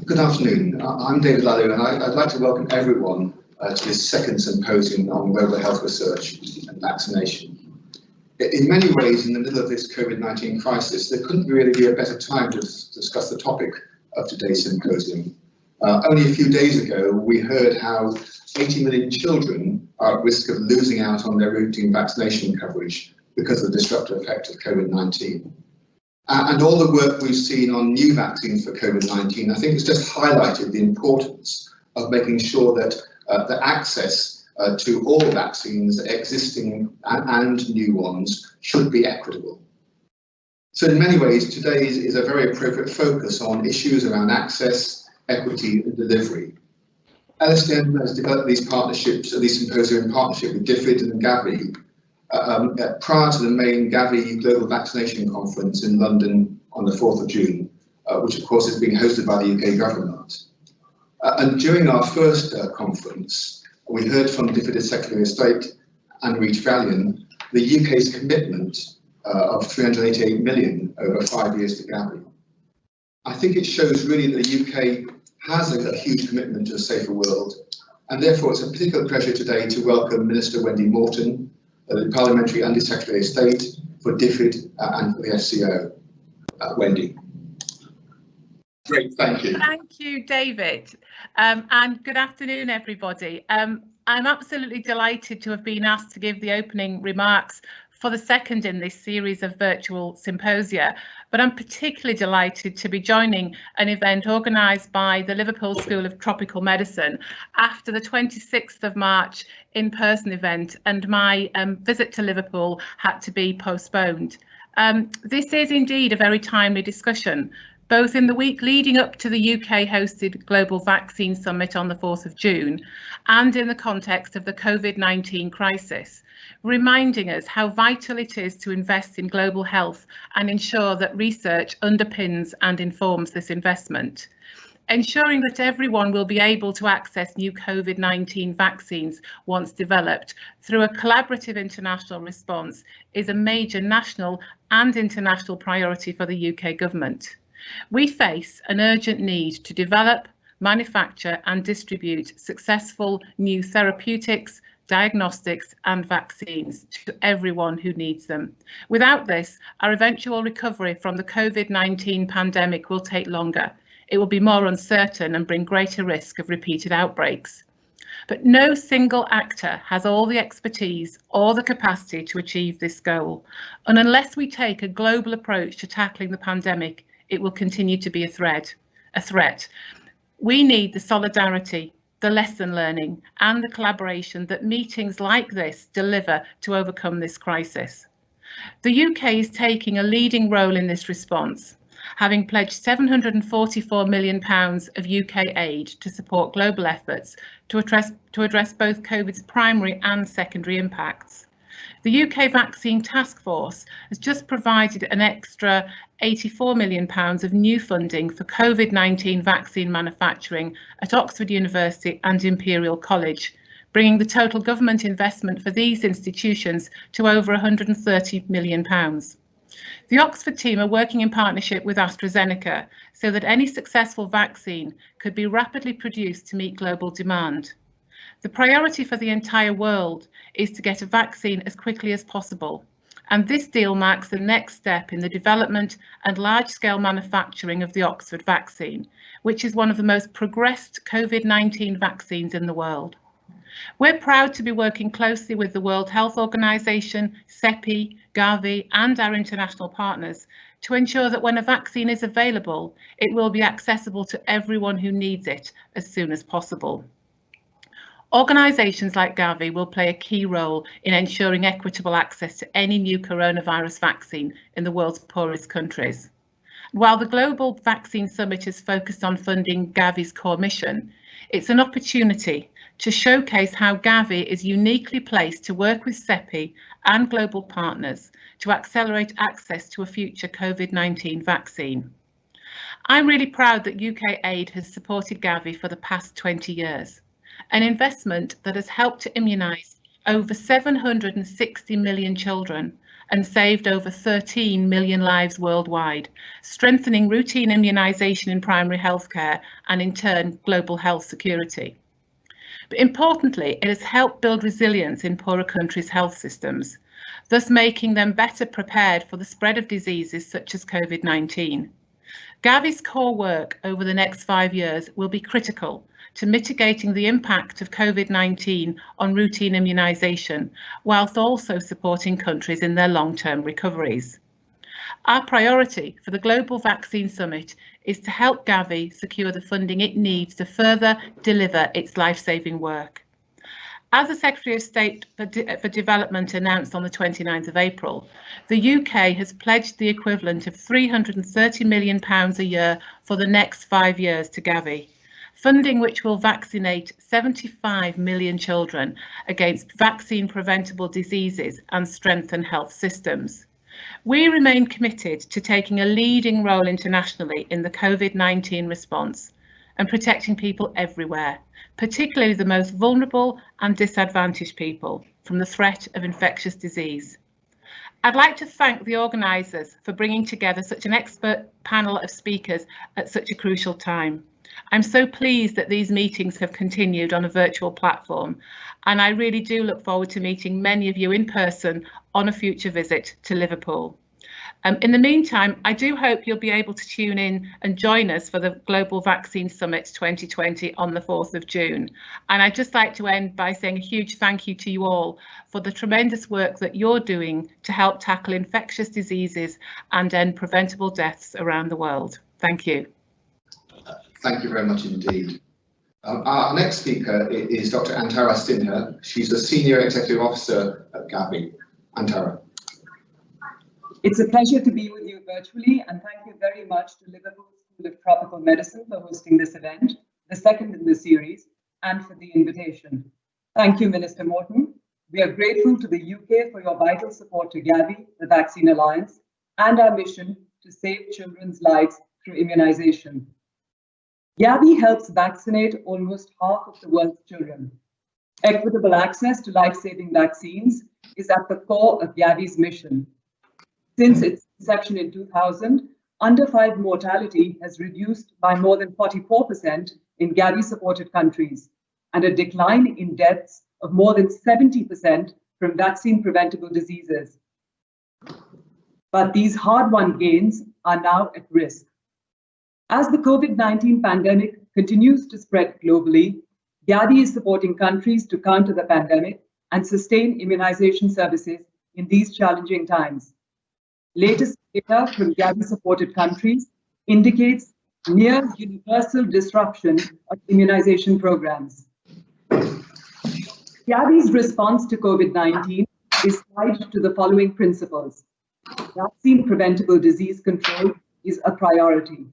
Good afternoon. I'm David Lalou, and I'd like to welcome everyone to this second symposium on global health research and vaccination. In many ways, in the middle of this COVID-19 crisis, there couldn't really be a better time to discuss the topic of today's symposium. Only a few days ago, we heard how 80 million children are at risk of losing out on their routine vaccination coverage because of the disruptive effect of COVID-19. And all the work we've seen on new vaccines for COVID-19, I think it's just highlighted the importance of making sure that the access to all vaccines, existing and new ones, should be equitable. So in many ways, today is a very appropriate focus on issues around access, equity and delivery. LSTM has developed these partnerships, these symposia in partnership with DFID and Gavi, prior to the main Gavi Global Vaccination Conference in London on the 4th of June, which of course is being hosted by the UK government. And during our first conference, we heard from DFID Secretary of State Anne-Reid Vallian the UK's commitment of 388 million over 5 years to Gavi. I think it shows really that the UK has a huge commitment to a safer world, and therefore it's a particular pleasure today to welcome Minister Wendy Morton, the Parliamentary Under Secretary of State for DFID and for the FCO. Wendy. Great, thank you. Thank you, David, and good afternoon, everybody. I'm absolutely delighted to have been asked to give the opening remarks for the second in this series of virtual symposia, but I'm particularly delighted to be joining an event organised by the Liverpool School of Tropical Medicine after the 26th of March in-person event, and my visit to Liverpool had to be postponed. This is indeed a very timely discussion, both in the week leading up to the UK-hosted Global Vaccine Summit on the 4th of June and in the context of the COVID-19 crisis, reminding us how vital it is to invest in global health and ensure that research underpins and informs this investment. Ensuring that everyone will be able to access new COVID-19 vaccines once developed through a collaborative international response is a major national and international priority for the UK government. We face an urgent need to develop, manufacture and distribute successful new therapeutics, diagnostics and vaccines to everyone who needs them. Without this, our eventual recovery from the COVID-19 pandemic will take longer. It will be more uncertain and bring greater risk of repeated outbreaks. But no single actor has all the expertise or the capacity to achieve this goal. And unless we take a global approach to tackling the pandemic, it will continue to be a threat. We need the solidarity, the lesson learning and the collaboration that meetings like this deliver to overcome this crisis. The UK is taking a leading role in this response, having pledged £744 million of UK aid to support global efforts to address both COVID's primary and secondary impacts. The UK Vaccine Task Force has just provided an extra £84 million of new funding for COVID-19 vaccine manufacturing at Oxford University and Imperial College, bringing the total government investment for these institutions to over £130 million. The Oxford team are working in partnership with AstraZeneca so that any successful vaccine could be rapidly produced to meet global demand. The priority for the entire world is to get a vaccine as quickly as possible, and this deal marks the next step in the development and large-scale manufacturing of the Oxford vaccine, which is one of the most progressed COVID-19 vaccines in the world. We're proud to be working closely with the World Health Organization, CEPI, Gavi and our international partners to ensure that when a vaccine is available, it will be accessible to everyone who needs it as soon as possible. Organisations like Gavi will play a key role in ensuring equitable access to any new coronavirus vaccine in the world's poorest countries. While the Global Vaccine Summit is focused on funding Gavi's core mission, it's an opportunity to showcase how Gavi is uniquely placed to work with CEPI and global partners to accelerate access to a future COVID-19 vaccine. I'm really proud that UK aid has supported Gavi for the past 20 years. An investment that has helped to immunise over 760 million children and saved over 13 million lives worldwide, strengthening routine immunisation in primary healthcare and in turn global health security. But importantly, it has helped build resilience in poorer countries' health systems, thus making them better prepared for the spread of diseases such as COVID-19. Gavi's core work over the next 5 years will be critical to mitigating the impact of COVID-19 on routine immunisation, whilst also supporting countries in their long-term recoveries. Our priority for the Global Vaccine Summit is to help Gavi secure the funding it needs to further deliver its life-saving work. As the Secretary of State for Development announced on the 29th of April, the UK has pledged the equivalent of £330 million a year for the next 5 years to Gavi, funding which will vaccinate 75 million children against vaccine-preventable diseases and strengthen health systems. We remain committed to taking a leading role internationally in the COVID-19 response and protecting people everywhere, particularly the most vulnerable and disadvantaged people from the threat of infectious disease. I'd like to thank the organisers for bringing together such an expert panel of speakers at such a crucial time. I'm so pleased that these meetings have continued on a virtual platform, and I really do look forward to meeting many of you in person on a future visit to Liverpool. In the meantime, I do hope you'll be able to tune in and join us for the Global Vaccine Summit 2020 on the 4th of June. And I'd just like to end by saying a huge thank you to you all for the tremendous work that you're doing to help tackle infectious diseases and end preventable deaths around the world. Thank you. Thank you very much indeed. Our next speaker is Dr. Antara Sinha. She's a Senior Executive Officer at Gavi. Antara. It's a pleasure to be with you virtually, and thank you very much to Liverpool School of Tropical Medicine for hosting this event, the second in the series, and for the invitation. Thank you, Minister Morton. We are grateful to the UK for your vital support to Gavi, the Vaccine Alliance, and our mission to save children's lives through immunization. Gavi helps vaccinate almost half of the world's children. Equitable access to life-saving vaccines is at the core of Gavi's mission. Since its inception in 2000, under-5 mortality has reduced by more than 44% in Gavi-supported countries, and a decline in deaths of more than 70% from vaccine-preventable diseases. But these hard-won gains are now at risk. As the COVID-19 pandemic continues to spread globally, Gavi is supporting countries to counter the pandemic and sustain immunization services in these challenging times. Latest data from Gavi-supported countries indicates near universal disruption of immunization programs. Gavi's response to COVID-19 is tied to the following principles. Vaccine-preventable disease control is a priority.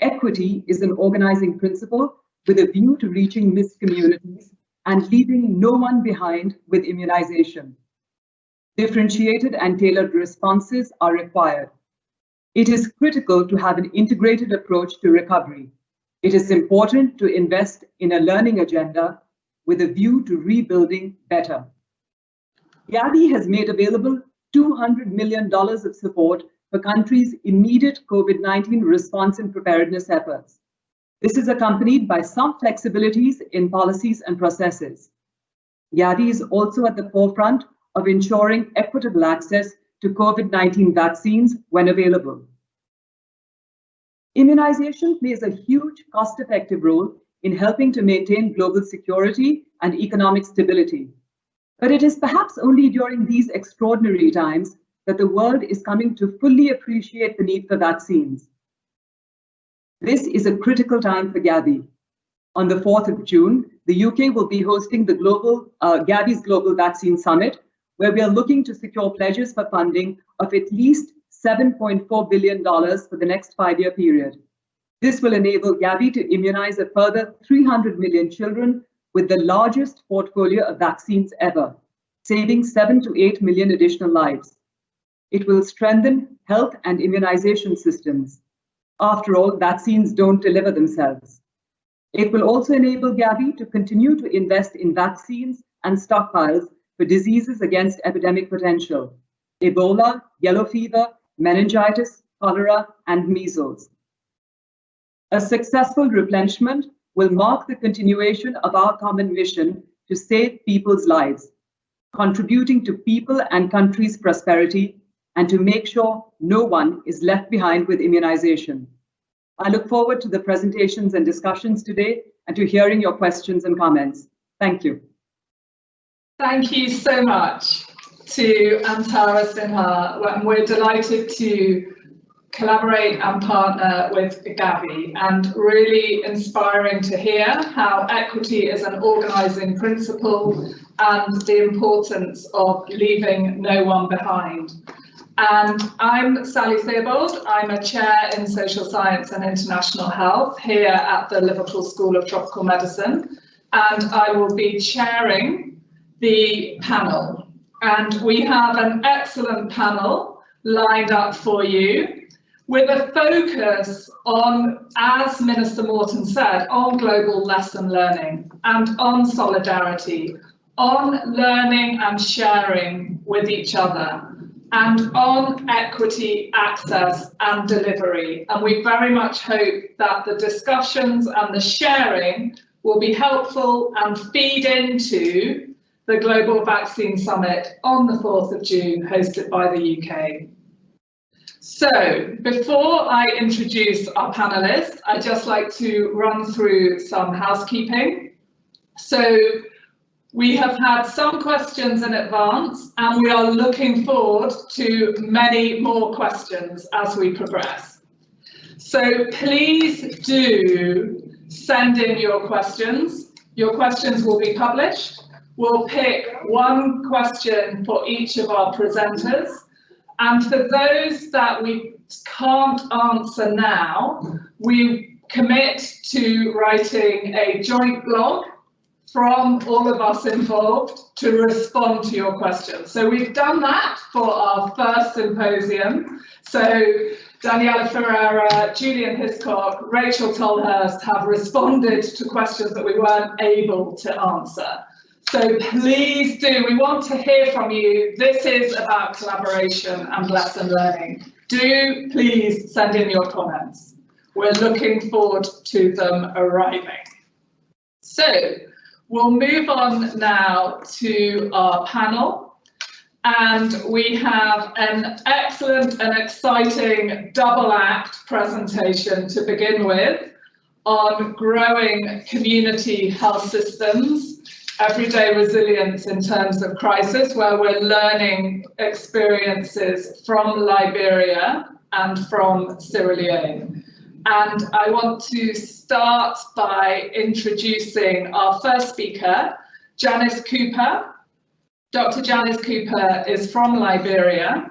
Equity is an organizing principle with a view to reaching missed communities and leaving no one behind with immunization. Differentiated and tailored responses are required. It is critical to have an integrated approach to recovery. It is important to invest in a learning agenda with a view to rebuilding better. Gavi has made available $200 million of support for countries' immediate COVID-19 response and preparedness efforts. This is accompanied by some flexibilities in policies and processes. Gavi is also at the forefront of ensuring equitable access to COVID-19 vaccines when available. Immunization plays a huge cost-effective role in helping to maintain global security and economic stability. But it is perhaps only during these extraordinary times that the world is coming to fully appreciate the need for vaccines. This is a critical time for Gavi. On the 4th of June, the UK will be hosting the Gavi's Global Vaccine Summit, where we are looking to secure pledges for funding of at least $7.4 billion for the next 5-year period. This will enable Gavi to immunize a further 300 million children with the largest portfolio of vaccines ever, saving 7 to 8 million additional lives. It will strengthen health and immunization systems. After all, vaccines don't deliver themselves. It will also enable Gavi to continue to invest in vaccines and stockpiles for diseases against epidemic potential. Ebola, yellow fever, meningitis, cholera, and measles. A successful replenishment will mark the continuation of our common mission to save people's lives, contributing to people and countries' prosperity, and to make sure no one is left behind with immunization. I look forward to the presentations and discussions today and to hearing your questions and comments. Thank you. Thank you so much to Antara Sinha. We're delighted to collaborate and partner with Gavi, and really inspiring to hear how equity is an organising principle and the importance of leaving no one behind. And I'm Sally Theobald. I'm a chair in social science and international health here at the Liverpool School of Tropical Medicine, and I will be chairing the panel. And we have an excellent panel lined up for you, with a focus on, as Minister Morton said, on global lesson learning and on solidarity, on learning and sharing with each other, and on equity, access and delivery. And we very much hope that the discussions and the sharing will be helpful and feed into the Global Vaccine Summit on the 4th of June, hosted by the UK. So, before I introduce our panelists, I'd just like to run through some housekeeping. So, we have had some questions in advance, and we are looking forward to many more questions as we progress. So, please do send in your questions. Your questions will be published. We'll pick one question for each of our presenters. And for those that we can't answer now, we commit to writing a joint blog from all of us involved to respond to your questions. So we've done that for our first symposium. So Daniela Ferreira, Julian Hiscock, Rachel Tolhurst have responded to questions that we weren't able to answer. So please do, we want to hear from you. This is about collaboration and lesson learning. Do please send in your comments. We're looking forward to them arriving. So we'll move on now to our panel. And we have an excellent and exciting double act presentation to begin with on growing community health systems, everyday resilience in terms of crisis, where we're learning experiences from Liberia and from Sierra Leone. And I want to start by introducing our first speaker, Janice Cooper. Dr. Janice Cooper is from Liberia,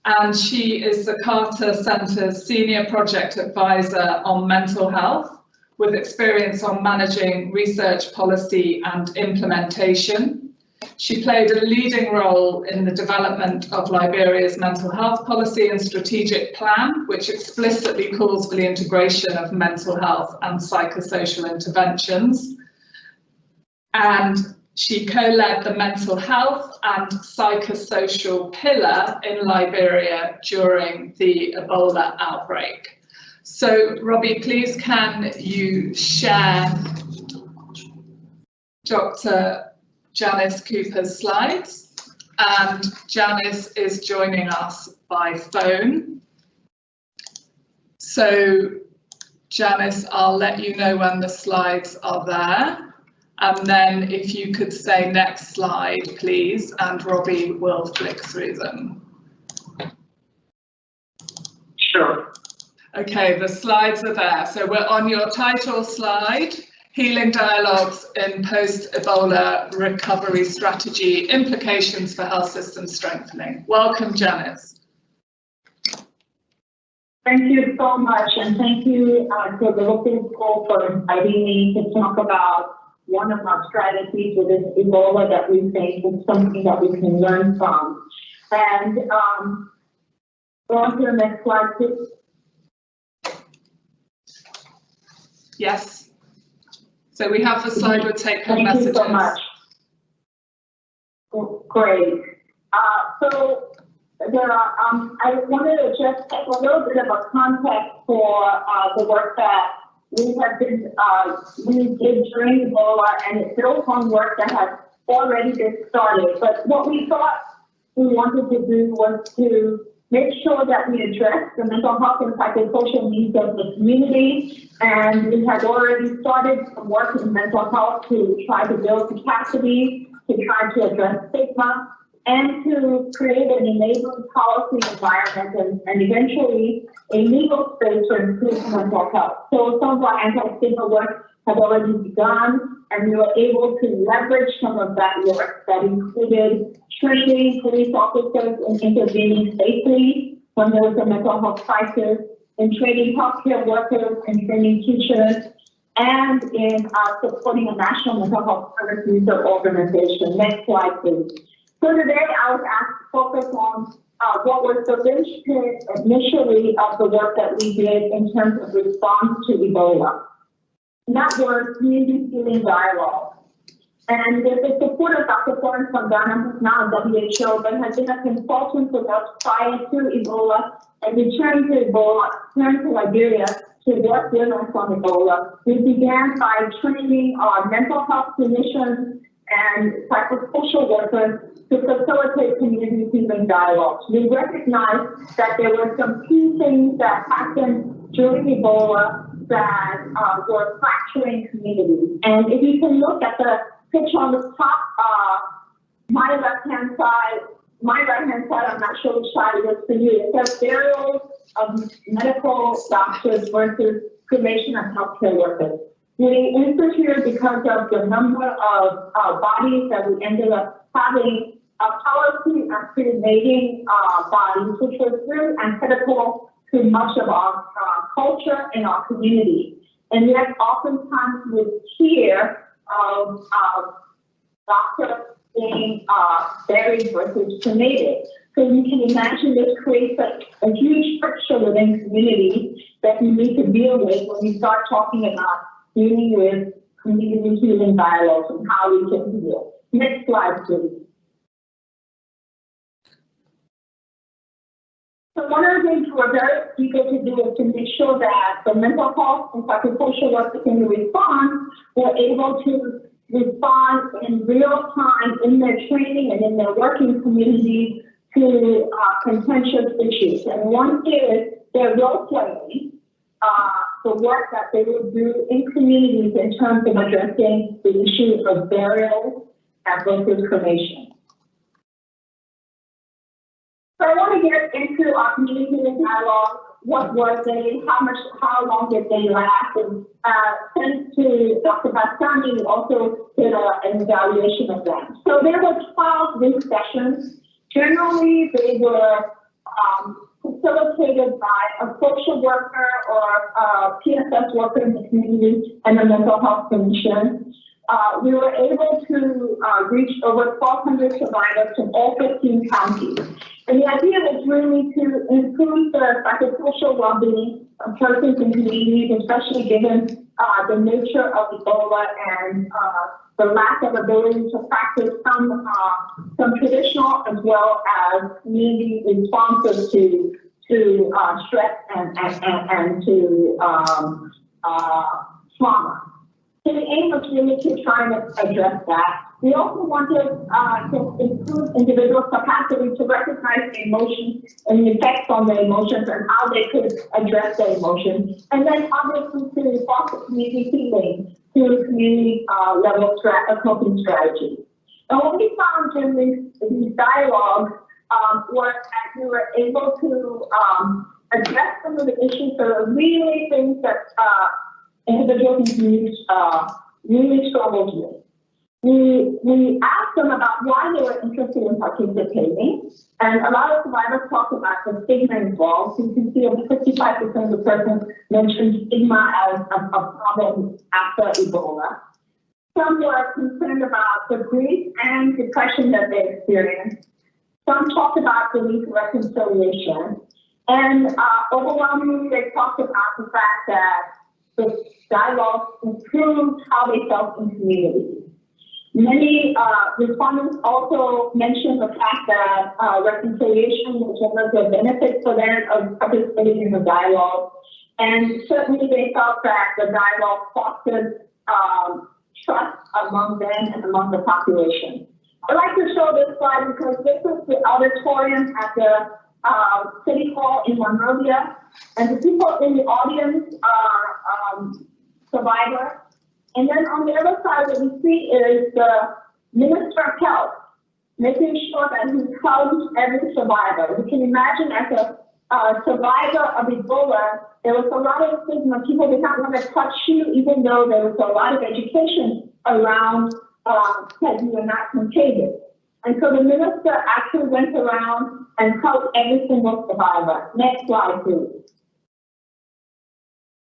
and she is the Carter Centre's Senior Project Advisor on Mental Health, with experience on managing research policy and implementation. She played a leading role in the development of Liberia's mental health policy and strategic plan, which explicitly calls for the integration of mental health and psychosocial interventions. And she co-led the mental health and psychosocial pillar in Liberia during the Ebola outbreak. So, Robbie, please can you share Dr. Janice Cooper's slides? And Janice is joining us by phone. So, Janice, I'll let you know when the slides are there. And then if you could say next slide, please, and Robbie will flick through them. Sure. Okay, the slides are there. So we're on your title slide, Healing Dialogues in Post-Ebola Recovery Strategy, Implications for Health System Strengthening. Welcome, Janice. Thank you so much, and thank you to the Liverpool School for inviting me to talk about one of our strategies with this Ebola that we think is something that we can learn from. And go on to the next slide, please. Yes. So we have the slide with take-home messages. Thank you so much. Great. So I wanted to just take a little bit of a context for the work that we did during Ebola, and it built on work that has already been started. But what we thought we wanted to do was to make sure that we address the mental health and psychosocial needs of the community. And we had already started some work in mental health to try to build capacity, to try to address stigma, and to create an enabling policy environment and eventually a legal space for improved mental health. So some of our anti-stigma work had already begun, and we were able to leverage some of that work that included training police officers in intervening safely when there was a mental health crisis, in training healthcare workers, in training teachers, and in supporting a national mental health service user organization. Next slide, please. So today I was asked to focus on what was the linchpin initially of the work that we did in terms of response to Ebola. And that was community healing dialogue. And with the support of Dr. Florence from Ghana, who's now at WHO, but has been a consultant with us prior to Ebola and returned to Liberia to work with us on Ebola. We began by training our mental health clinicians and psychosocial workers to facilitate community healing dialogues. We recognized that there were some key things that happened during Ebola that were fracturing communities. And if you can look at the picture on the top, my right-hand side, I'm not sure which side it is for you. It says burials of medical doctors versus cremation of healthcare workers. We instituted because of the number of bodies that we ended up having a policy of cremating bodies, which was really antithetical to much of our culture and our community. And yet oftentimes we hear of doctors being buried versus cremated. So you can imagine this creates a huge friction within communities that you need to deal with when you start talking about dealing with community healing dialogues and how we can heal. Next slide, please. So one of the things we're very eager to do is to make sure that the mental health and psychosocial workers in the response were able to respond in real time in their training and in their working communities to contentious issues. And one is their role playing, the work that they will do in communities in terms of addressing the issue of burial versus cremation. So I want to get into our community healing dialogue. What were they? How long did they last? And thanks to Dr. Bastani, we also did an evaluation of them. So there were 12 week sessions. Generally, they were facilitated by a social worker or a PSS worker in the community and a mental health clinician. We were able to reach over 1,200 survivors from all 15 counties. And the idea was really to improve the psychosocial well-being of persons and communities, especially given the nature of Ebola and the lack of ability to practice some traditional as well as community responses to stress and to trauma. So the aim was really to try and address that. We also wanted to improve individuals' capacity to recognize the emotions and the effects on their emotions and how they could address their emotions. And then obviously to foster community healing through community level coping strategies. And what we found during these dialogues was that we were able to address some of the issues that are really things that individuals and communities really struggled with. We asked them about why they were interested in participating, and a lot of survivors talked about the stigma involved. You can see over 55% of the persons mentioned stigma as a problem after Ebola. Some were concerned about the grief and depression that they experienced. Some talked about the need for reconciliation, and overwhelmingly they talked about the fact that the dialogue improved how they felt in community. Many respondents also mentioned the fact that reconciliation was one of the benefits for them of participating in the dialogue. And certainly they felt that the dialogue fostered trust among them and among the population. I'd like to show this slide because this is the auditorium at the City Hall in Monrovia, and the people in the audience are survivors. And then on the other side, what you see is the Minister of Health, making sure that he hugs every survivor. You can imagine as a survivor of Ebola, there was a lot of stigma. People did not want to touch you, even though there was a lot of education around that you are not contagious. And so the minister actually went around and hugged every single survivor. Next slide, please.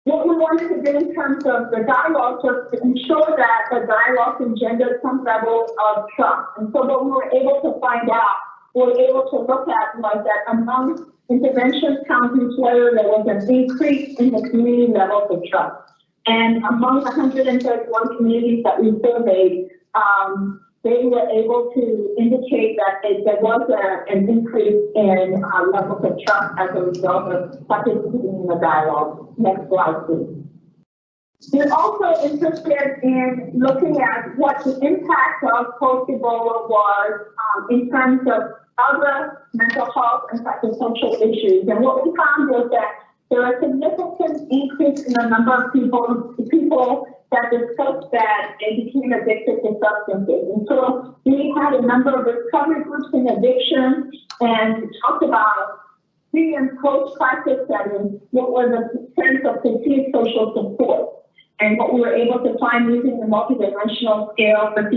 What we wanted to do in terms of the dialogue was to ensure that the dialogue engendered some level of trust. And so what we were able to find out, we were able to look at was that among intervention counties where there was an increase in the community levels of trust. And among 131 communities that we surveyed, they were able to indicate that there was an increase in levels of trust as a result of participating in the dialogue. Next slide, please. We're also interested in looking at what the impact of post-Ebola was in terms of other mental health and psychosocial issues. And what we found was that there was a significant increase in the number of people that discussed that they became addicted to substances. And so we had a number of recovery groups in addiction and talked about pre and post-crisis settings, what was a sense of perceived social support. And what we were able to find using the multidimensional scale for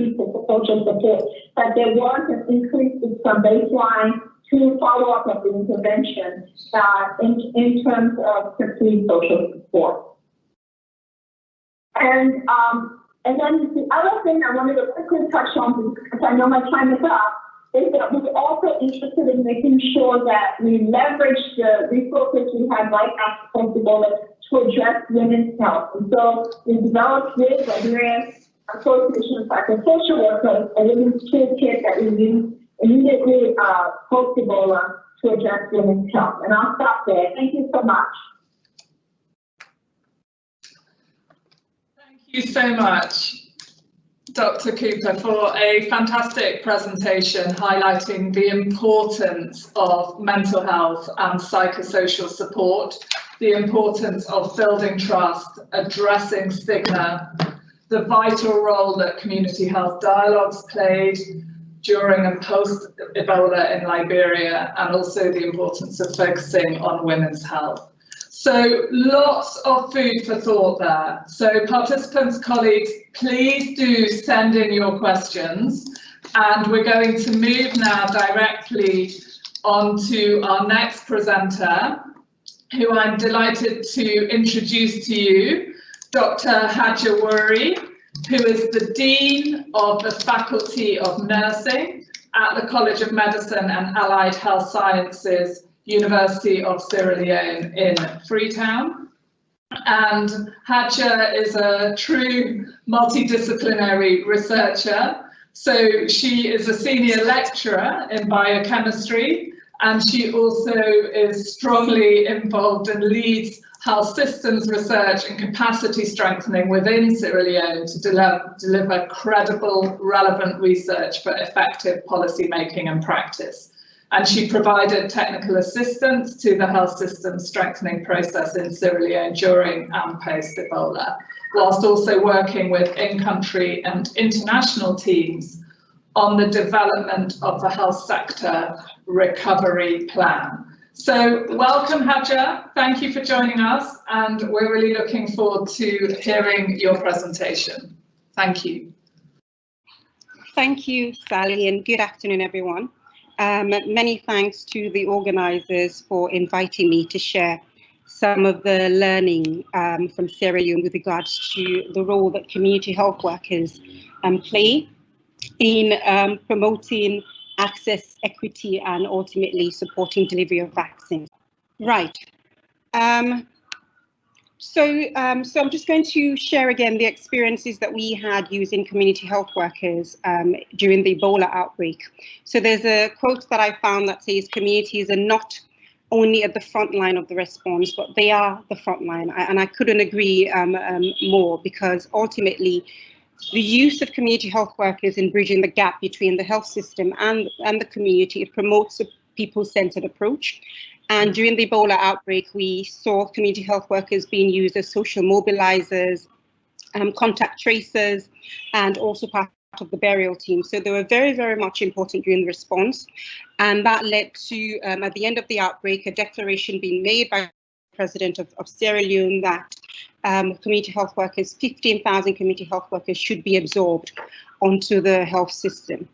social support, that there was an increase from baseline to follow-up of the intervention in terms of perceived social support. And then the other thing I wanted to quickly touch on, because I know my time is up, is that we're also interested in making sure that we leverage the resources we have right after post-Ebola to address women's health. And so we developed with the various associations of psychosocial workers a women's toolkit that we use immediately post-Ebola to address women's health. And I'll stop there. Thank you so much. Thank you so much, Dr. Cooper, for a fantastic presentation highlighting the importance of mental health and psychosocial support, the importance of building trust, addressing stigma, the vital role that community health dialogues played during and post Ebola in Liberia, and also the importance of focusing on women's health. So lots of food for thought there. So participants, colleagues, please do send in your questions, and we're going to move now directly on to our next presenter, who I'm delighted to introduce to you, Dr. Hadja Wuri, who is the Dean of the Faculty of Nursing at the College of Medicine and Allied Health Sciences, University of Sierra Leone in Freetown. And Hadja is a true multidisciplinary researcher. So she is a senior lecturer in biochemistry, and she also is strongly involved and leads health systems research and capacity strengthening within Sierra Leone to deliver credible, relevant research for effective policy making and practice. And she provided technical assistance to the health systems strengthening process in Sierra Leone during and post Ebola, whilst also working with in-country and international teams on the development of the health sector recovery plan. So welcome, Hadja. Thank you for joining us, and we're really looking forward to hearing your presentation. Thank you. Thank you, Sally, and good afternoon, everyone. Many thanks to the organisers for inviting me to share some of the learning from Sierra Leone with regards to the role that community health workers play in promoting access, equity, and ultimately supporting delivery of vaccines. Right. So I'm just going to share again the experiences that we had using community health workers during the Ebola outbreak. So there's a quote that I found that says communities are not only at the front line of the response, but they are the front line. And I couldn't agree more, because ultimately the use of community health workers in bridging the gap between the health system and the community, it promotes a people-centered approach. And during the Ebola outbreak, we saw community health workers being used as social mobilizers, contact tracers, and also part of the burial team. So they were very, very much important during the response. And that led to, at the end of the outbreak, a declaration being made by the President of Sierra Leone that community health workers, 15,000 community health workers should be absorbed onto the health system.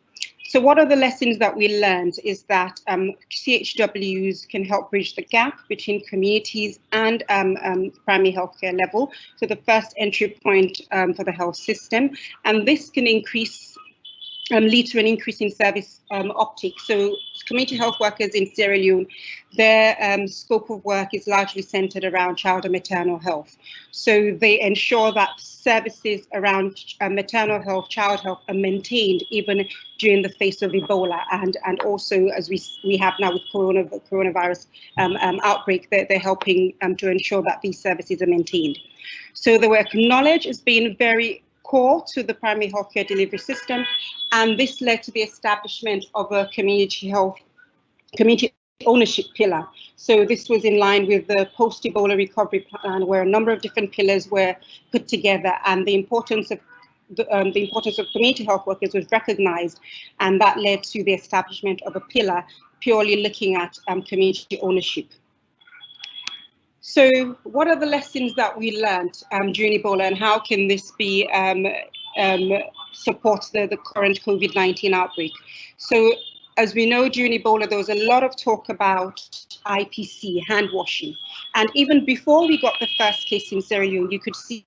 So what are the lessons that we learned is that CHWs can help bridge the gap between communities and primary healthcare level, so the first entry point for the health system, and this can lead to an increase in service uptake. So community health workers in Sierra Leone, their scope of work is largely centered around child and maternal health. So they ensure that services around maternal health, child health are maintained even during the face of Ebola, and also as we have now with coronavirus outbreak, they're helping to ensure that these services are maintained. So they were acknowledged as being very core to the primary healthcare delivery system, and this led to the establishment of a community ownership pillar. So this was in line with the post-Ebola recovery plan, where a number of different pillars were put together, and the importance of community health workers was recognized, and that led to the establishment of a pillar purely looking at community ownership. So what are the lessons that we learned during Ebola, and how can this be support the current COVID-19 outbreak? So as we know, during Ebola, there was a lot of talk about IPC, hand washing. And even before we got the first case in Sierra Leone, you could see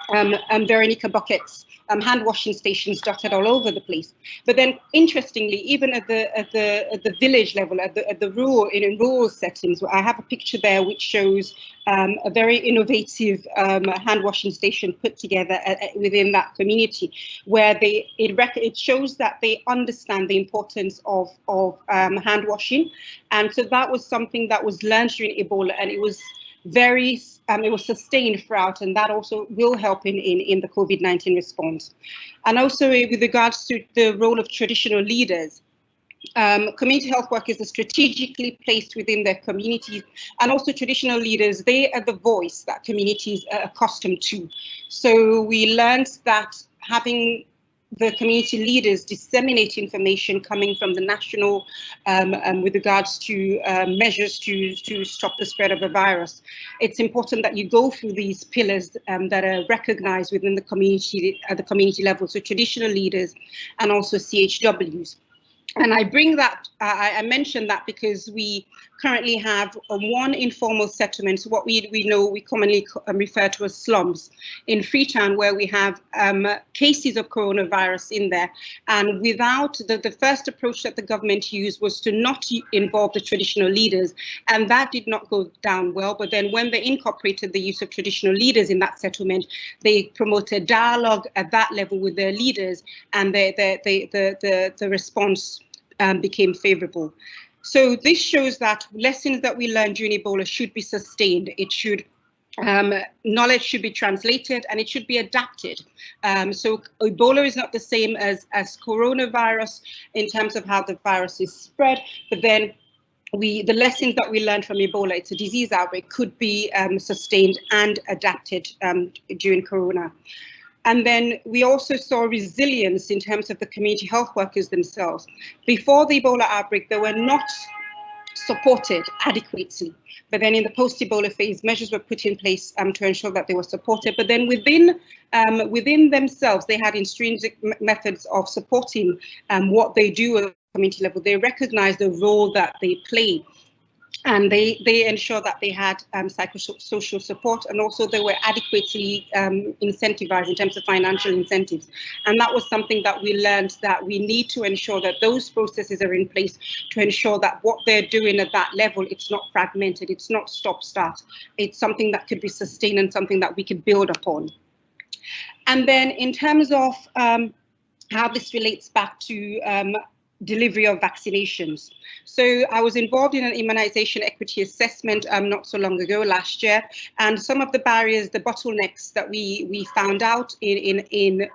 Veronica buckets, hand washing stations dotted all over the place. But then, interestingly, even at the village level, at the rural settings, I have a picture there which shows a very innovative hand washing station put together within that community, where it shows that they understand the importance of hand washing, and so that was something that was learned during Ebola, and it was it was sustained throughout, and that also will help in the COVID-19 response. And also with regards to the role of traditional leaders, community health workers are strategically placed within their communities, and also traditional leaders, they are the voice that communities are accustomed to. So we learned that having the community leaders disseminate information coming from the national with regards to measures to stop the spread of the virus. It's important that you go through these pillars that are recognized within the community at the community level, so traditional leaders and also CHWs. And I bring that, I mention that because we currently have one informal settlement, so what we commonly refer to as slums in Freetown, where we have cases of coronavirus in there. And without the first approach that the government used was to not involve the traditional leaders, and that did not go down well. But then when they incorporated the use of traditional leaders in that settlement, they promoted dialogue at that level with their leaders, and the response became favorable. So this shows that lessons that we learned during Ebola should be sustained. It should knowledge should be translated, and it should be adapted. So Ebola is not the same as coronavirus in terms of how the virus is spread, but then the lessons that we learned from Ebola, it's a disease outbreak, could be sustained and adapted during Corona. And then we also saw resilience in terms of the community health workers themselves. Before the Ebola outbreak, they were not supported adequately. But then in the post-Ebola phase, measures were put in place to ensure that they were supported. But then within themselves, they had intrinsic methods of supporting what they do at the community level. They recognize the role that they play And they ensure that they had psychosocial support, and also they were adequately incentivized in terms of financial incentives. And that was something that we learned, that we need to ensure that those processes are in place to ensure that what they're doing at that level, it's not fragmented, it's not stop-start. It's something that could be sustained and something that we can build upon. And then in terms of how this relates back to delivery of vaccinations. So I was involved in an immunization equity assessment not so long ago, last year, and some of the barriers, the bottlenecks that we found out in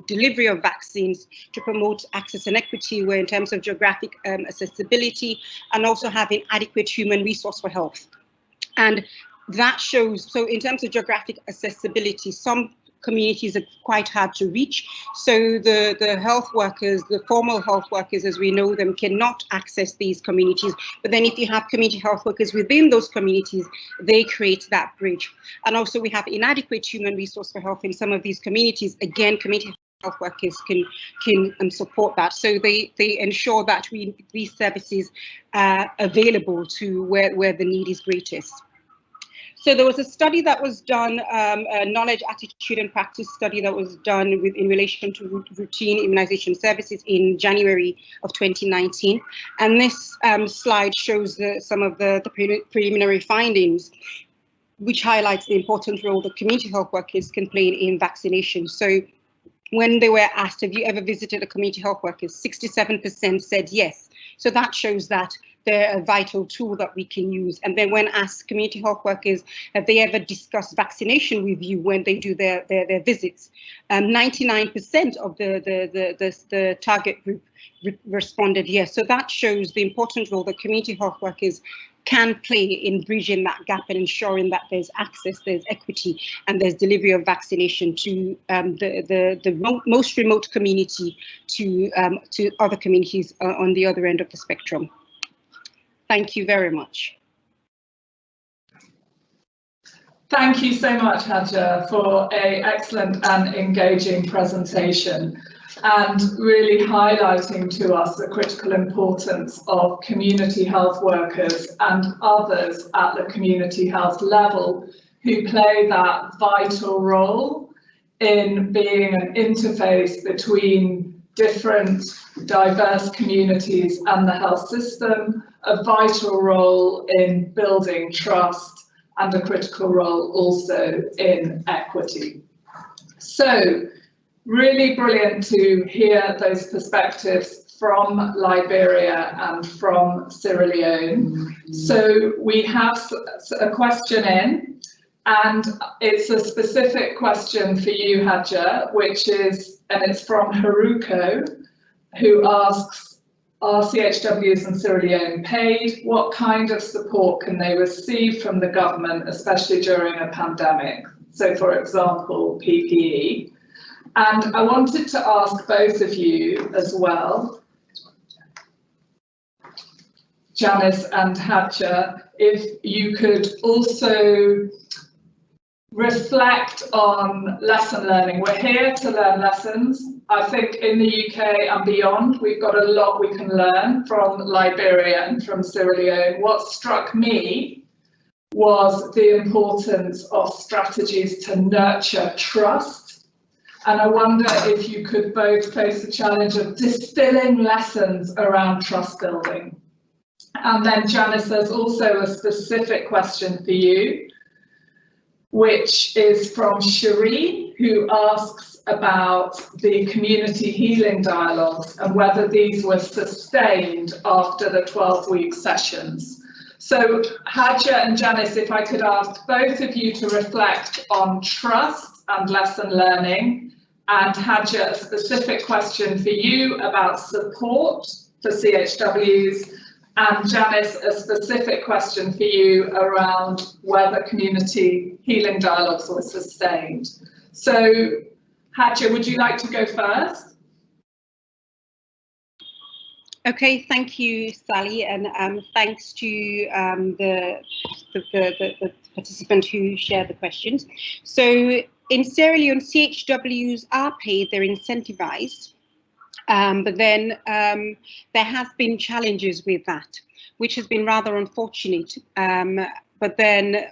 delivery of vaccines to promote access and equity were in terms of geographic accessibility, and also having adequate human resource for health. And that shows, so in terms of geographic accessibility, some communities are quite hard to reach. So the health workers, the formal health workers as we know them, cannot access these communities. But then if you have community health workers within those communities, they create that bridge. And also we have inadequate human resource for health in some of these communities. Again, community health workers can support that. So they ensure that these services are available to where the need is greatest. So there was a study that was done, a knowledge, attitude and practice study that was done in relation to routine immunization services in January of 2019. And this slide shows some of the preliminary findings, which highlights the important role that community health workers can play in vaccination. So when they were asked, have you ever visited a community health worker, 67% said yes. So that shows that they're a vital tool that we can use. And then when asked community health workers, have they ever discussed vaccination with you when they do their visits? 99% of the target group responded yes. So that shows the important role that community health workers can play in bridging that gap and ensuring that there's access, there's equity, and there's delivery of vaccination to the most remote community to other communities on the other end of the spectrum. Thank you very much. Thank you so much, Hadja, for an excellent and engaging presentation, and really highlighting to us the critical importance of community health workers and others at the community health level who play that vital role in being an interface between different diverse communities and the health system, a vital role in building trust, and a critical role also in equity. So really brilliant to hear those perspectives from Liberia and from Sierra Leone. So we have a question in, and it's a specific question for you, Hadja, which is, and it's from Haruko, who asks, are CHWs in Sierra Leone paid? What kind of support can they receive from the government, especially during a pandemic? So for example, PPE. And I wanted to ask both of you as well, Janice and Hadja, if you could also reflect on lesson learning. We're here to learn lessons. I think in the UK and beyond, we've got a lot we can learn from Liberia and from Sierra Leone. What struck me was the importance of strategies to nurture trust. And I wonder if you could both face the challenge of distilling lessons around trust building. And then Janice, there's also a specific question for you, which is from Cherie, who asks about the community healing dialogues and whether these were sustained after the 12-week sessions. So Hadja and Janice, if I could ask both of you to reflect on trust and lesson learning, and Hadja, a specific question for you about support for CHWs, and Janice, a specific question for you around whether community healing dialogues were sustained. So Hadja, would you like to go first? Okay, thank you, Sally, and thanks to the participant who shared the questions. So in Sierra Leone, CHWs are paid, they're incentivized. But then there have been challenges with that. which has been rather unfortunate. But then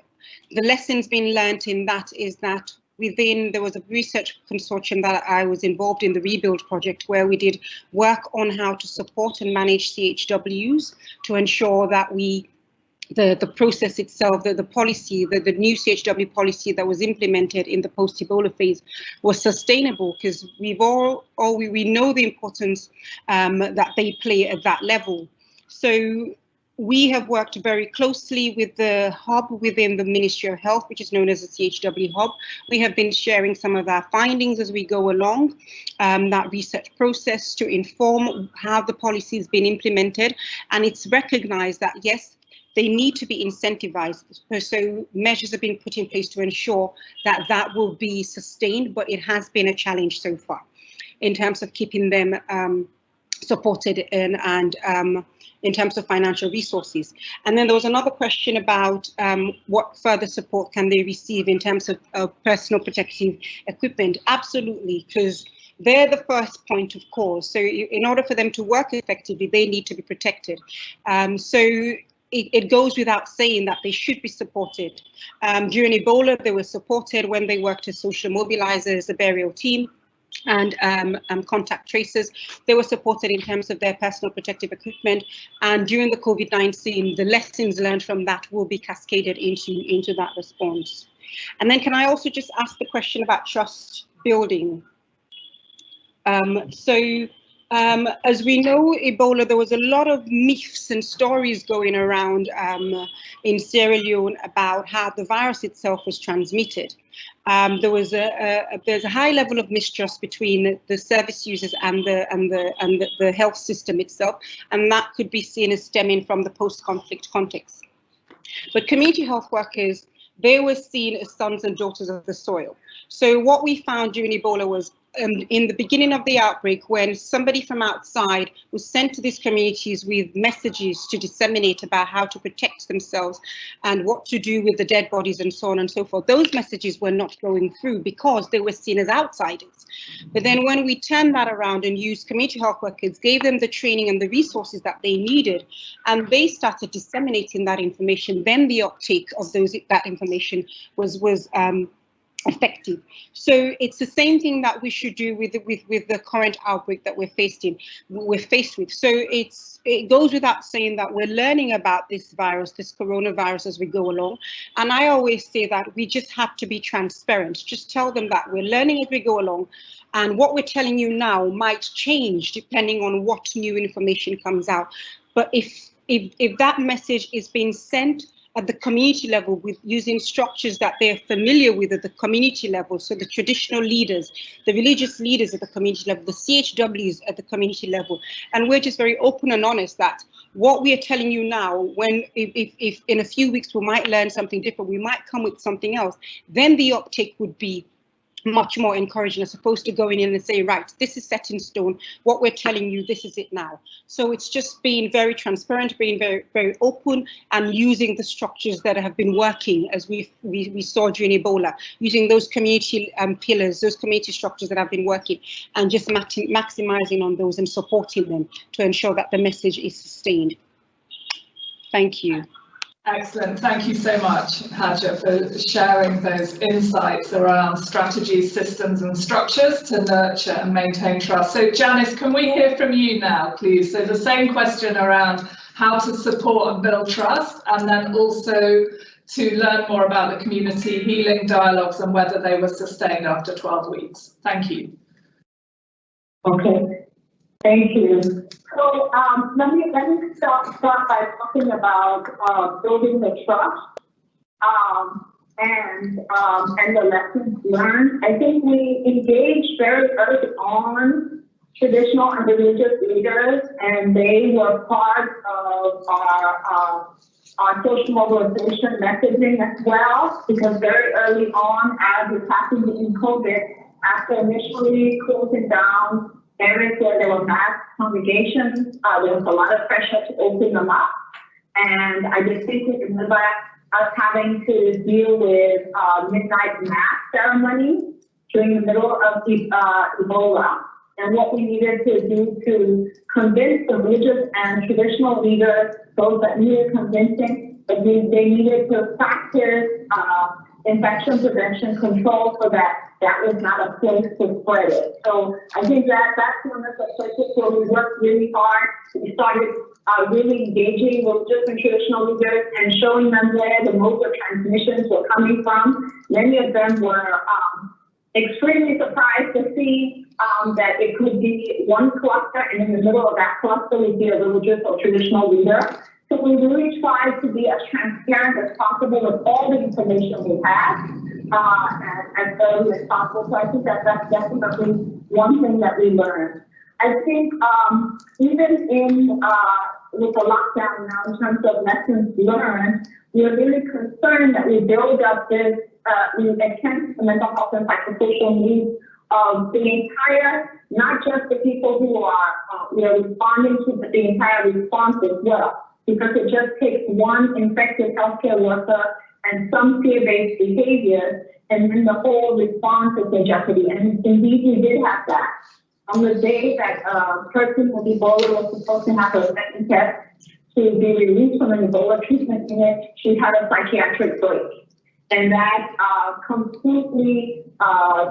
the lessons being learned in that is that there was a research consortium that I was involved in, the Rebuild project, where we did work on how to support and manage CHWs to ensure that the process itself, the policy, the new CHW policy that was implemented in the post-Ebola phase was sustainable, because we know the importance that they play at that level. So we have worked very closely with the hub within the Ministry of Health, which is known as the CHW hub. We have been sharing some of our findings as we go along that research process to inform how the policy has been implemented. And it's recognized that, yes, they need to be incentivized. So measures have been put in place to ensure that that will be sustained, but it has been a challenge so far in terms of keeping them supported and in terms of financial resources. And then there was another question about what further support can they receive in terms of personal protective equipment. Absolutely, because they're the first point of call. So in order for them to work effectively, they need to be protected. So it goes without saying that they should be supported. During Ebola, they were supported when they worked as social mobilizers, the burial team, and contact tracers. They were supported in terms of their personal protective equipment. And during the COVID-19, the lessons learned from that will be cascaded into that response. And then can I also just ask the question about trust building? As we know, Ebola, there was a lot of myths and stories going around in Sierra Leone about how the virus itself was transmitted. There's a high level of mistrust between the service users and the health system itself, and that could be seen as stemming from the post-conflict context. But community health workers, they were seen as sons and daughters of the soil. So what we found during Ebola was in the beginning of the outbreak, when somebody from outside was sent to these communities with messages to disseminate about how to protect themselves and what to do with the dead bodies and so on and so forth, those messages were not going through because they were seen as outsiders. But then when we turned that around and used community health workers, gave them the training and the resources that they needed, and they started disseminating that information, then the uptake of that information was effective. So it's the same thing that we should do with the current outbreak that we're faced with. So it goes without saying that we're learning about this virus, this coronavirus, as we go along. And I always say that we just have to be transparent. Just tell them that we're learning as we go along, and what we're telling you now might change depending on what new information comes out. But if that message is being sent at the community level with using structures that they're familiar with at the community level, so the traditional leaders, the religious leaders at the community level, the CHWs at the community level, and we're just very open and honest that what we are telling you now, when if in a few weeks we might learn something different, we might come with something else, then the uptake would be much more encouraging, as opposed to going in and saying, right, this is set in stone, what we're telling you, this is it now. So it's just being very transparent, being very, very open, and using the structures that have been working, as we saw during Ebola, using those community pillars, those community structures that have been working, and just maximizing on those and supporting them to ensure that the message is sustained. Thank you. Excellent. Thank you so much, Hadja, for sharing those insights around strategies, systems and structures to nurture and maintain trust. So Janice, can we hear from you now, please? So the same question around how to support and build trust, and then also to learn more about the community healing dialogues and whether they were sustained after 12 weeks. Thank you. Okay. Thank you. So let me start by talking about building the trust and the lessons learned. I think we engaged very early on traditional and religious leaders, and they were part of our social mobilization messaging as well, because very early on, as was happening in COVID, after initially closing down areas where there were mass congregations, there was a lot of pressure to open them up. And I distinctly remember us having to deal with midnight mass ceremonies during the middle of Ebola. and what we needed to do to convince the religious and traditional leaders, those that needed convincing, that they needed to practice infection prevention control so that was not a place to spread it. So I think that's one of the places where we worked really hard. We started really engaging religious and traditional leaders and showing them where the modes of transmissions were coming from. Many of them were extremely surprised to see that it could be one cluster, and in the middle of that cluster would be a religious or traditional leader. So we really tried to be as transparent as possible with all the information we had, as early as possible. So I think that's definitely one thing that we learned. I think even in with the lockdown now, in terms of lessons learned, we're really concerned that we build up this, we attend to the mental health and psychosocial needs of the entire, not just the people who are we are responding to, but the entire response as well. Because it just takes one infected healthcare worker and some fear-based behavior, and then the whole response is in jeopardy. And indeed, we did have that. On the day that a person with Ebola was supposed to have a second test to be released from an Ebola treatment unit, she had a psychiatric break. And that completely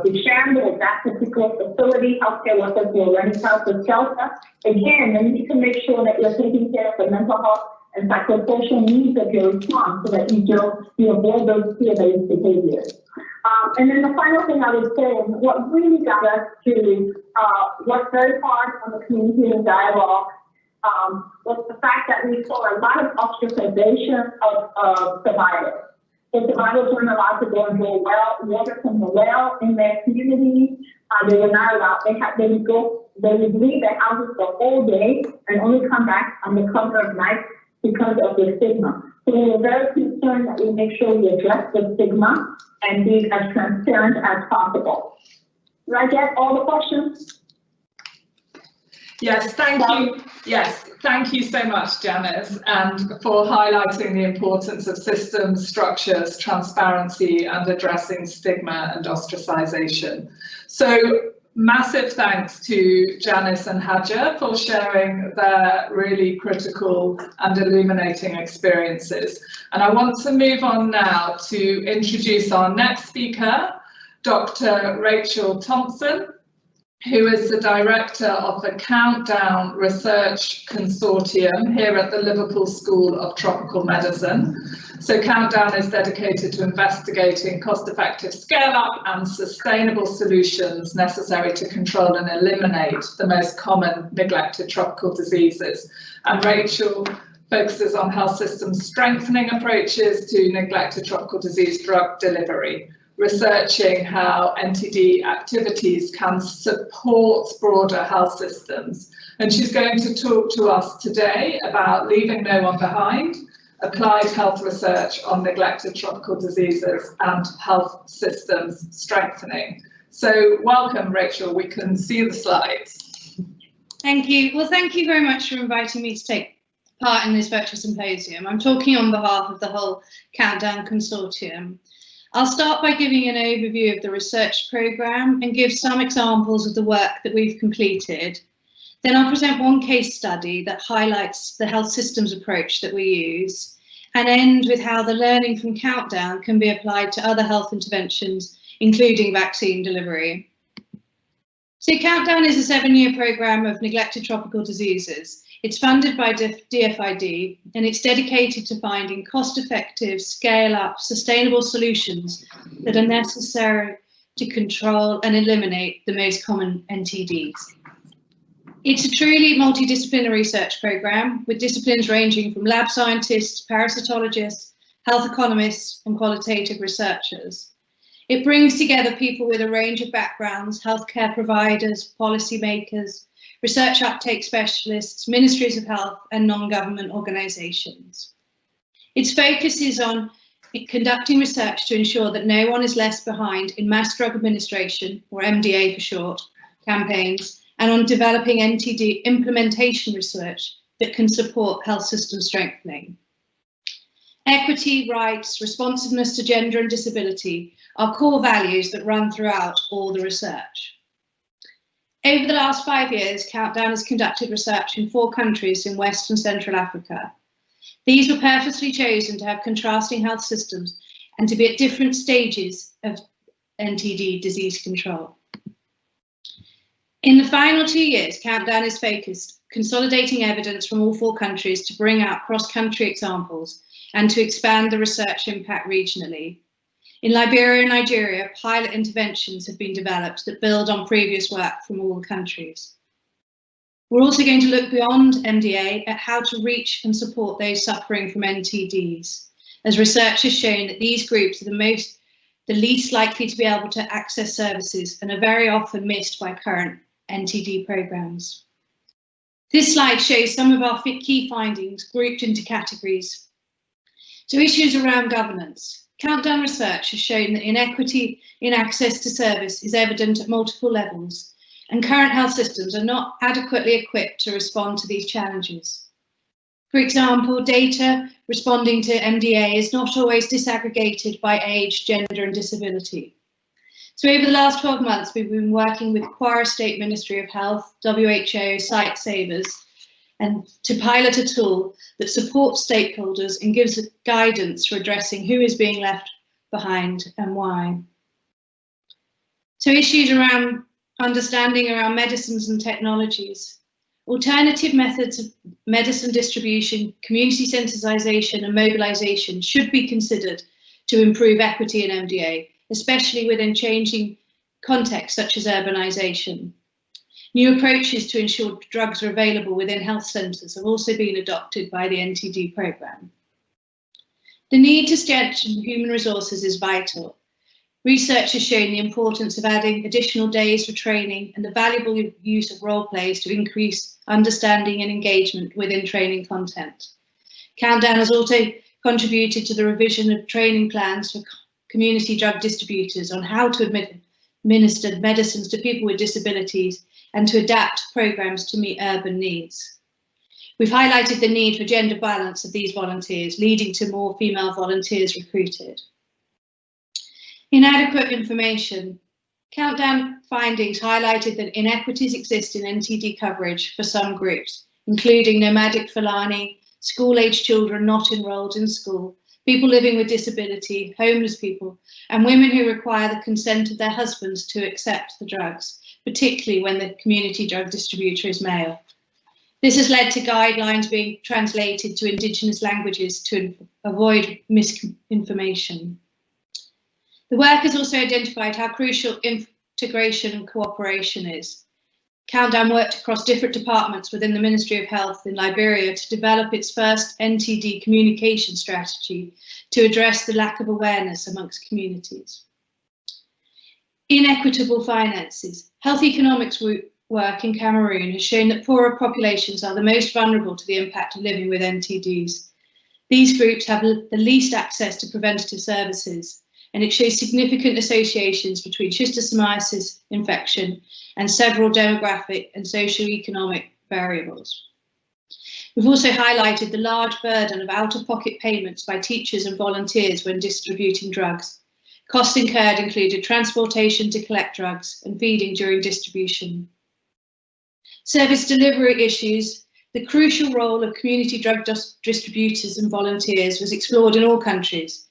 dishambled that particular facility. Healthcare workers were running out of shelter. Again, you need to make sure that you're taking care of the mental health and psychosocial needs of your response so that you avoid those fear-based behaviors. And then the final thing I would say, and what really got us to work very hard on the community and dialogue was the fact that we saw a lot of ostracization of survivors. The survivors weren't allowed to go and draw water from the well in their communities. They were not allowed. They would leave their houses the whole day and only come back on the cover of night because of the stigma. So we were very concerned that we make sure we address the stigma and be as transparent as possible. Did I get all the questions? Yes, thank you. Yes, thank you so much, Janice, and for highlighting the importance of systems, structures, transparency, and addressing stigma and ostracization. So massive thanks to Janice and Hadja for sharing their really critical and illuminating experiences. And I want to move on now to introduce our next speaker, Dr. Rachel Thompson, who is the director of the Countdown Research Consortium here at the Liverpool School of Tropical Medicine. So Countdown is dedicated to investigating cost-effective scale-up and sustainable solutions necessary to control and eliminate the most common neglected tropical diseases. And Rachel focuses on health systems strengthening approaches to neglected tropical disease drug delivery, researching how NTD activities can support broader health systems. And she's going to talk to us today about leaving no one behind, applied health research on neglected tropical diseases and health systems strengthening. So welcome, Rachel. We can see the slides. Thank you. Well, thank you very much for inviting me to take part in this virtual symposium. I'm talking on behalf of the whole Countdown Consortium. I'll start by giving an overview of the research programme and give some examples of the work that we've completed. Then I'll present one case study that highlights the health systems approach that we use, and end with how the learning from Countdown can be applied to other health interventions, including vaccine delivery. So Countdown is a 7-year programme of neglected tropical diseases. It's funded by DFID, and it's dedicated to finding cost-effective, scale-up, sustainable solutions that are necessary to control and eliminate the most common NTDs. It's a truly multidisciplinary research programme with disciplines ranging from lab scientists, parasitologists, health economists, and qualitative researchers. It brings together people with a range of backgrounds: healthcare providers, policymakers, research uptake specialists, ministries of health, and non-government organisations. Its focus is on conducting research to ensure that no one is left behind in mass drug administration, or MDA for short, campaigns, and on developing NTD implementation research that can support health system strengthening. Equity, rights, responsiveness to gender and disability are core values that run throughout all the research. Over the last 5 years, Countdown has conducted research in 4 countries in West and Central Africa. These were purposely chosen to have contrasting health systems and to be at different stages of NTD disease control. In the final 2 years, Countdown is focused consolidating evidence from all 4 countries to bring out cross-country examples and to expand the research impact regionally. In Liberia and Nigeria, pilot interventions have been developed that build on previous work from all the countries. We're also going to look beyond MDA at how to reach and support those suffering from NTDs, as research has shown that these groups are the least likely to be able to access services and are very often missed by current NTD programs. This slide shows some of our key findings grouped into categories. So issues around governance. Countdown research has shown that inequity in access to service is evident at multiple levels, and current health systems are not adequately equipped to respond to these challenges. For example, data responding to MDA is not always disaggregated by age, gender and disability. So over the last 12 months, we've been working with Kwara State Ministry of Health, WHO, Site Savers, and to pilot a tool that supports stakeholders and gives guidance for addressing who is being left behind and why. So issues around understanding around medicines and technologies. Alternative methods of medicine distribution, community sensitization and mobilization should be considered to improve equity in MDA, especially within changing contexts such as urbanization. New approaches to ensure drugs are available within health centres have also been adopted by the NTD programme. The need to strengthen human resources is vital. Research has shown the importance of adding additional days for training and the valuable use of role plays to increase understanding and engagement within training content. Countdown has also contributed to the revision of training plans for community drug distributors on how to administer medicines to people with disabilities and to adapt programmes to meet urban needs. We've highlighted the need for gender balance of these volunteers, leading to more female volunteers recruited. Inadequate information. Countdown findings highlighted that inequities exist in NTD coverage for some groups, including nomadic Fulani, school-aged children not enrolled in school, people living with disability, homeless people, and women who require the consent of their husbands to accept the drugs, particularly when the community drug distributor is male. This has led to guidelines being translated to Indigenous languages to avoid misinformation. The work has also identified how crucial integration and cooperation is. Countdown worked across different departments within the Ministry of Health in Liberia to develop its first NTD communication strategy to address the lack of awareness amongst communities. Inequitable finances. Health economics work in Cameroon has shown that poorer populations are the most vulnerable to the impact of living with NTDs. These groups have the least access to preventative services, and it shows significant associations between schistosomiasis infection and several demographic and socio-economic variables. We've also highlighted the large burden of out-of-pocket payments by teachers and volunteers when distributing drugs. Costs incurred included transportation to collect drugs and feeding during distribution. Service delivery issues. The crucial role of community drug distributors and volunteers was explored in all countries,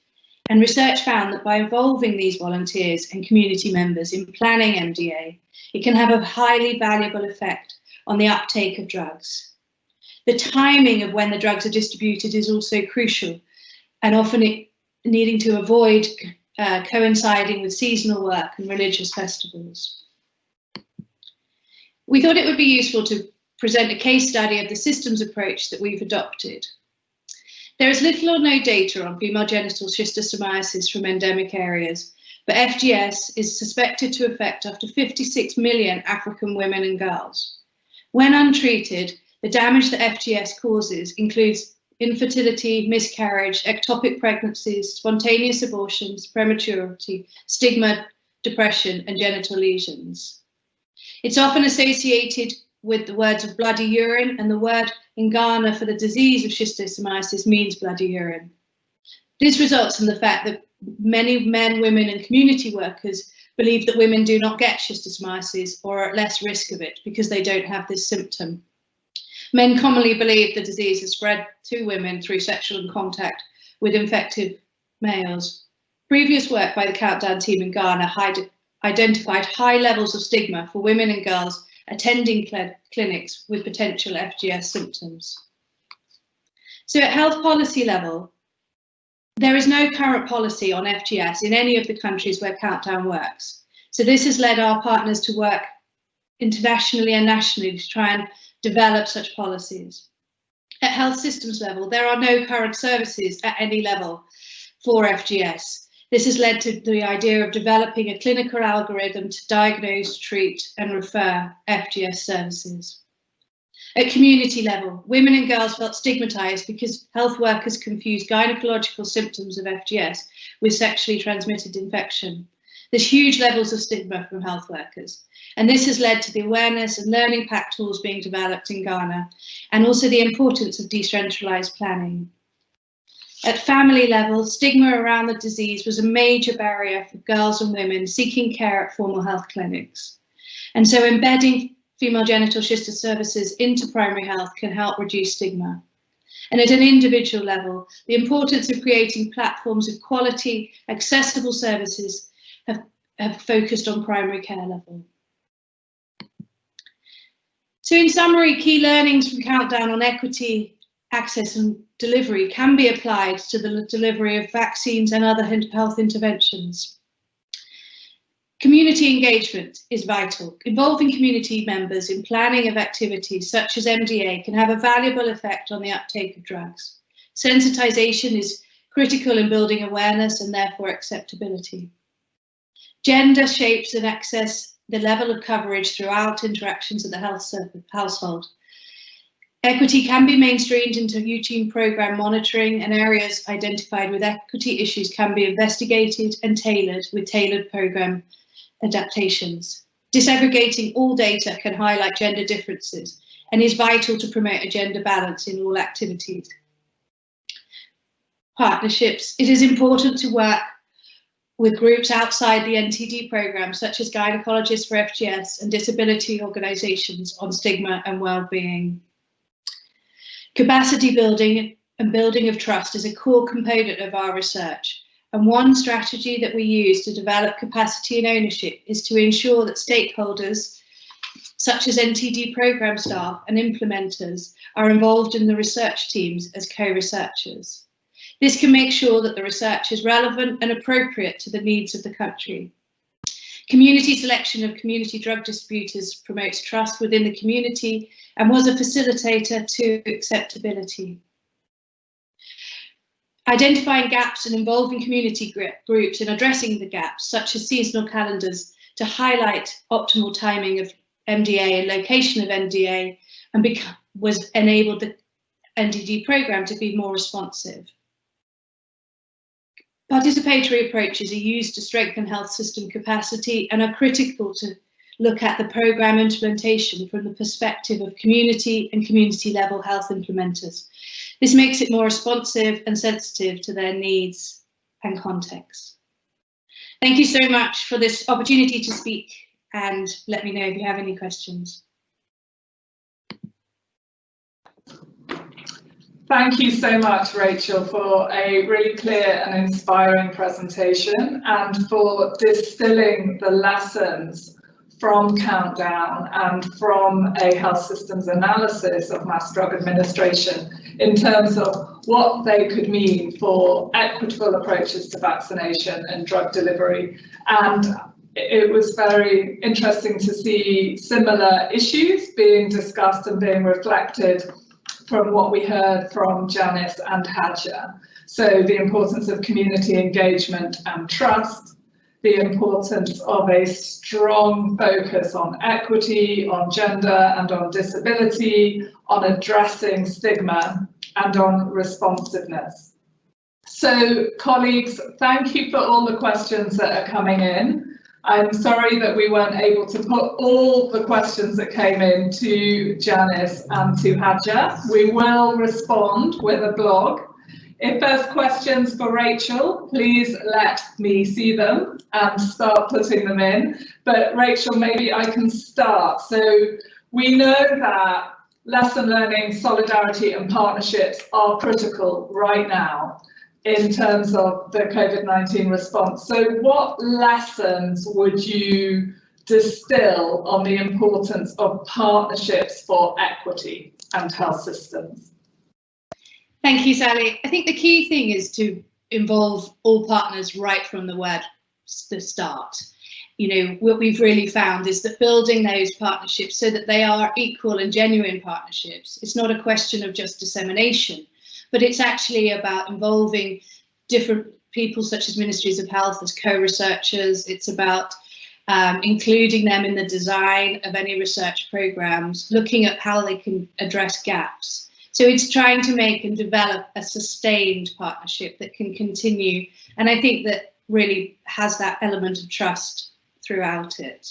and research found that by involving these volunteers and community members in planning MDA, it can have a highly valuable effect on the uptake of drugs. The timing of when the drugs are distributed is also crucial, and often needing to avoid coinciding with seasonal work and religious festivals. We thought it would be useful to present a case study of the systems approach that we've adopted. There is little or no data on female genital schistosomiasis from endemic areas, but FGS is suspected to affect up to 56 million African women and girls. When untreated, the damage that FGS causes includes infertility, miscarriage, ectopic pregnancies, spontaneous abortions, prematurity, stigma, depression, and genital lesions. It's often associated with the words of bloody urine, and the word in Ghana for the disease of schistosomiasis means bloody urine. This results in the fact that many men, women, and community workers believe that women do not get schistosomiasis or are at less risk of it because they don't have this symptom. Men commonly believe the disease is spread to women through sexual contact with infected males. Previous work by the Countdown team in Ghana identified high levels of stigma for women and girls attending clinics with potential FGS symptoms. So at health policy level, there is no current policy on FGS in any of the countries where Countdown works. So this has led our partners to work internationally and nationally to try and develop such policies. At health systems level, there are no current services at any level for FGS. This has led to the idea of developing a clinical algorithm to diagnose, treat and refer FGS services. At community level, women and girls felt stigmatised because health workers confused gynecological symptoms of FGS with sexually transmitted infection. There's huge levels of stigma from health workers, and this has led to the awareness and learning pack tools being developed in Ghana, and also the importance of decentralised planning. At family level, stigma around the disease was a major barrier for girls and women seeking care at formal health clinics. And so embedding female genital schistosomiasis services into primary health can help reduce stigma. And at an individual level, the importance of creating platforms of quality, accessible services have focused on primary care level. So in summary, key learnings from Countdown on equity, access and delivery can be applied to the delivery of vaccines and other health interventions. Community engagement is vital. Involving community members in planning of activities such as MDA can have a valuable effect on the uptake of drugs. Sensitization is critical in building awareness and therefore acceptability. Gender shapes and access the level of coverage throughout interactions at the household. Equity can be mainstreamed into routine programme monitoring, and areas identified with equity issues can be investigated and tailored with tailored programme adaptations. Disaggregating all data can highlight gender differences and is vital to promote a gender balance in all activities. Partnerships. It is important to work with groups outside the NTD programme, such as gynecologists for FGS and disability organisations on stigma and wellbeing. Capacity building and building of trust is a core component of our research, and one strategy that we use to develop capacity and ownership is to ensure that stakeholders, such as NTD programme staff and implementers, are involved in the research teams as co-researchers. This can make sure that the research is relevant and appropriate to the needs of the country. Community selection of community drug distributors promotes trust within the community and was a facilitator to acceptability. Identifying gaps and involving community groups in addressing the gaps, such as seasonal calendars, to highlight optimal timing of MDA and location of MDA, and was enabled the NTD programme to be more responsive. Participatory approaches are used to strengthen health system capacity and are critical to look at the programme implementation from the perspective of community and community level health implementers. This makes it more responsive and sensitive to their needs and context. Thank you so much for this opportunity to speak, and let me know if you have any questions. Thank you so much, Rachel, for a really clear and inspiring presentation and for distilling the lessons from Countdown and from a health systems analysis of mass drug administration in terms of what they could mean for equitable approaches to vaccination and drug delivery. And it was very interesting to see similar issues being discussed and being reflected from what we heard from Janice and Hadja. So the importance of community engagement and trust, the importance of a strong focus on equity, on gender and on disability, on addressing stigma and on responsiveness. So colleagues, thank you for all the questions that are coming in. I'm sorry that we weren't able to put all the questions that came in to Janice and to Hadja. We will respond with a blog. If there's questions for Rachel, please let me see them and start putting them in. But Rachel, maybe I can start. So we know that lesson learning, solidarity and partnerships are critical right now in terms of the COVID-19 response. So what lessons would you distill on the importance of partnerships for equity and health systems? Thank you, Sally. I think the key thing is to involve all partners right from the start. You know, what we've really found is that building those partnerships so that they are equal and genuine partnerships, it's not a question of just dissemination, but it's actually about involving different people such as ministries of health as co-researchers. It's about including them in the design of any research programs, looking at how they can address gaps. So it's trying to make and develop a sustained partnership that can continue. And I think that really has that element of trust throughout it.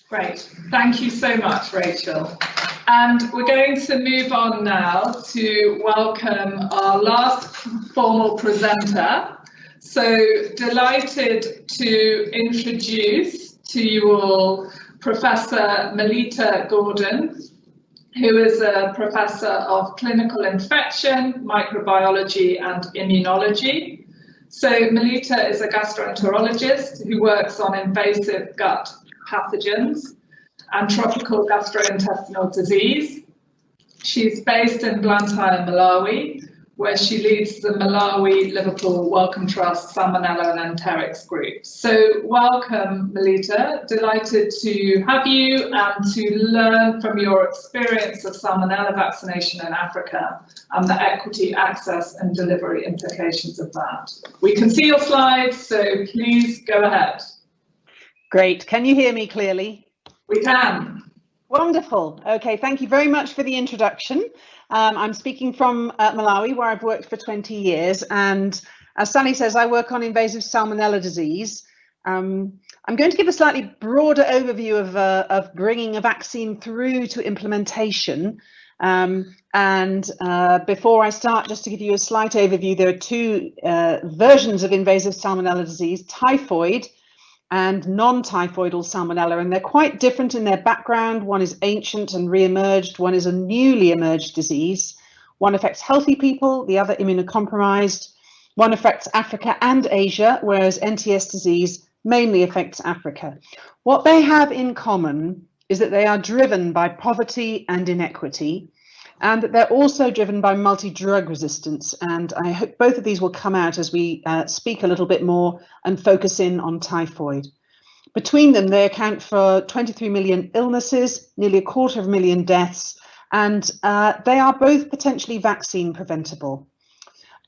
Great, thank you so much, Rachel. And we're going to move on now to welcome our last formal presenter. So delighted to introduce to you all Professor Melita Gordon, who is a professor of clinical infection, microbiology and immunology. So Melita is a gastroenterologist who works on invasive gut pathogens and tropical gastrointestinal disease. She's based in Blantyre, Malawi, where she leads the Malawi-Liverpool Wellcome Trust Salmonella and Enterics group. So welcome, Melita. Delighted to have you and to learn from your experience of salmonella vaccination in Africa and the equity, access and delivery implications of that. We can see your slides, so please go ahead. Great. Can you hear me clearly? We can. Wonderful. Okay, thank you very much for the introduction. I'm speaking from Malawi, where I've worked for 20 years, and as Sally says, I work on invasive salmonella disease. I'm going to give a slightly broader overview of bringing a vaccine through to implementation. Before I start, just to give you a slight overview, there are two versions of invasive salmonella disease: typhoid and non-typhoidal salmonella, and they're quite different in their background. One is ancient and re-emerged, one is a newly emerged disease. One affects healthy people, the other immunocompromised. One affects Africa and Asia, whereas NTS disease mainly affects Africa. What they have in common is that they are driven by poverty and inequity, and that they're also driven by multi-drug resistance. And I hope both of these will come out as we speak a little bit more and focus in on typhoid. Between them, they account for 23 million illnesses, nearly 250,000 deaths, and they are both potentially vaccine preventable.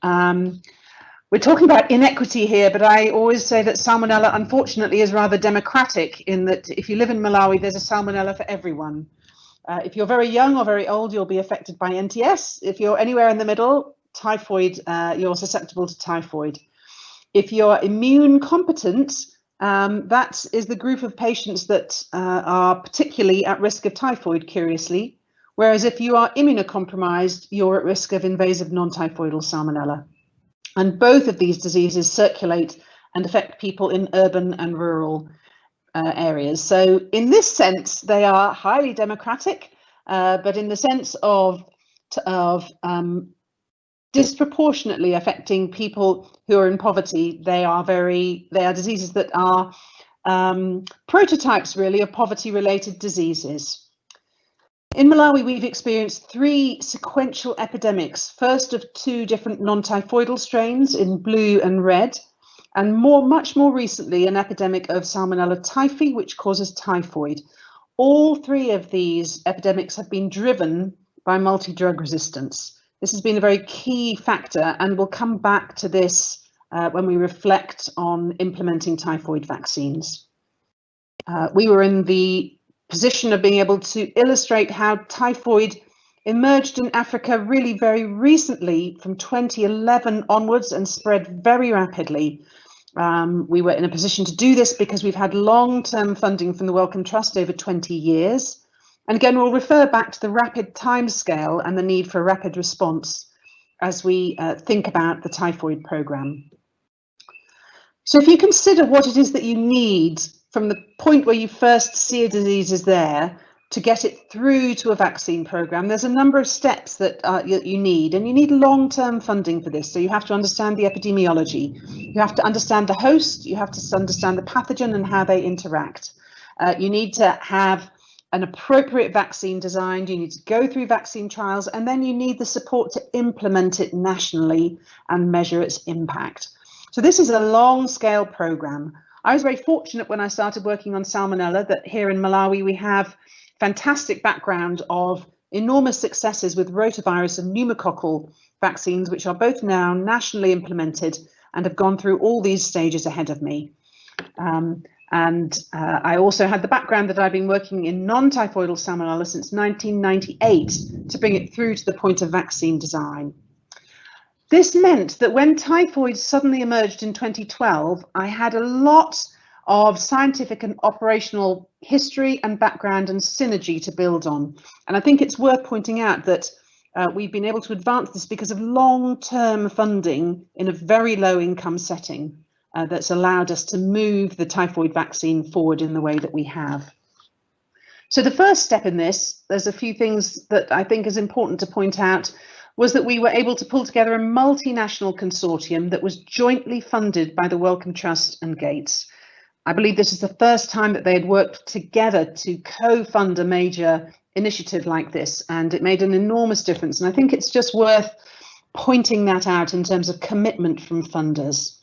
We're talking about inequity here, but I always say that salmonella, unfortunately, is rather democratic in that if you live in Malawi, there's a salmonella for everyone. If you're very young or very old, you'll be affected by NTS. If you're anywhere in the middle, typhoid, you're susceptible to typhoid. If you're immune competent, that is the group of patients that are particularly at risk of typhoid, curiously. Whereas if you are immunocompromised, you're at risk of invasive non-typhoidal salmonella. And both of these diseases circulate and affect people in urban and rural areas. So in this sense, they are highly democratic, but in the sense of disproportionately affecting people who are in poverty, they are diseases that are prototypes really of poverty-related diseases. In Malawi, we've experienced 3 sequential epidemics, first of 2 different non-typhoidal strains in blue and red, and much more recently, an epidemic of Salmonella typhi, which causes typhoid. All 3 of these epidemics have been driven by multi-drug resistance. This has been a very key factor, and we'll come back to this when we reflect on implementing typhoid vaccines. We were in the position of being able to illustrate how typhoid emerged in Africa really very recently from 2011 onwards and spread very rapidly. We were in a position to do this because we've had long-term funding from the Wellcome Trust over 20 years. And again, we'll refer back to the rapid timescale and the need for a rapid response. as we think about the typhoid programme. So if you consider what it is that you need from the point where you first see a disease is there to get it through to a vaccine programme, there's a number of steps that you need, and you need long-term funding for this. So you have to understand the epidemiology, you have to understand the host, you have to understand the pathogen and how they interact. You need to have an appropriate vaccine designed, you need to go through vaccine trials, and then you need the support to implement it nationally and measure its impact. So this is a long-scale programme. I was very fortunate when I started working on Salmonella that here in Malawi we have fantastic background of enormous successes with rotavirus and pneumococcal vaccines, which are both now nationally implemented and have gone through all these stages ahead of me. I also had the background that I've been working in non-typhoidal Salmonella since 1998 to bring it through to the point of vaccine design. This meant that when typhoid suddenly emerged in 2012, I had a lot of scientific and operational history and background and synergy to build on. And I think it's worth pointing out that we've been able to advance this because of long-term funding in a very low income setting that's allowed us to move the typhoid vaccine forward in the way that we have. So the first step in this, there's a few things that I think is important to point out, was that we were able to pull together a multinational consortium that was jointly funded by the Wellcome Trust and Gates. I believe this is the first time that they had worked together to co-fund a major initiative like this, and it made an enormous difference. And I think it's just worth pointing that out in terms of commitment from funders.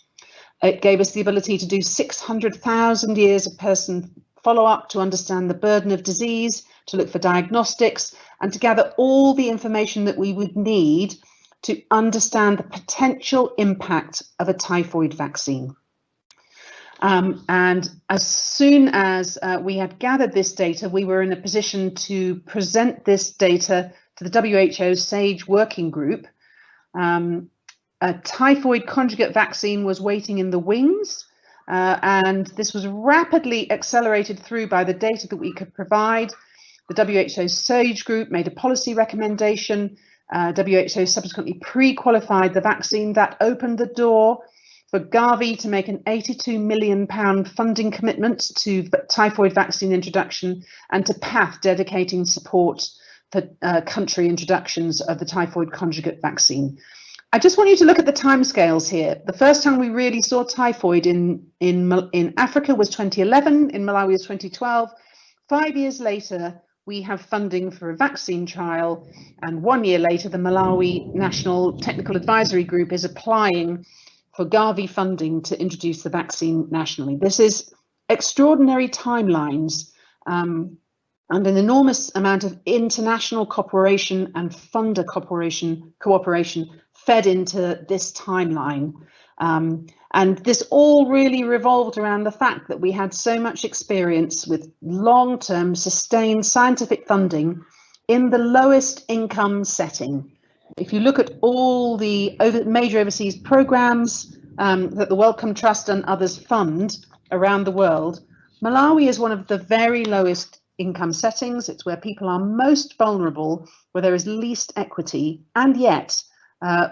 It gave us the ability to do 600,000 years of person follow-up to understand the burden of disease, to look for diagnostics, and to gather all the information that we would need to understand the potential impact of a typhoid vaccine. And as soon as we had gathered this data, we were in a position to present this data to the WHO SAGE working group. A typhoid conjugate vaccine was waiting in the wings, and this was rapidly accelerated through by the data that we could provide. The WHO SAGE group made a policy recommendation. WHO subsequently pre-qualified the vaccine. That opened the door for Gavi to make an £82 million funding commitment to typhoid vaccine introduction, and to PATH dedicating support for country introductions of the typhoid conjugate vaccine. I just want you to look at the timescales here. The first time we really saw typhoid in Africa was 2011, in Malawi was 2012. 5 years later, we have funding for a vaccine trial, and 1 year later, the Malawi National Technical Advisory Group is applying for Gavi funding to introduce the vaccine nationally. This is extraordinary timelines and an enormous amount of international cooperation and funder cooperation fed into this timeline. And this all really revolved around the fact that we had so much experience with long-term sustained scientific funding in the lowest income setting. If you look at all the major overseas programs that the Wellcome Trust and others fund around the world, Malawi is one of the very lowest income settings. It's where people are most vulnerable, where there is least equity, and yet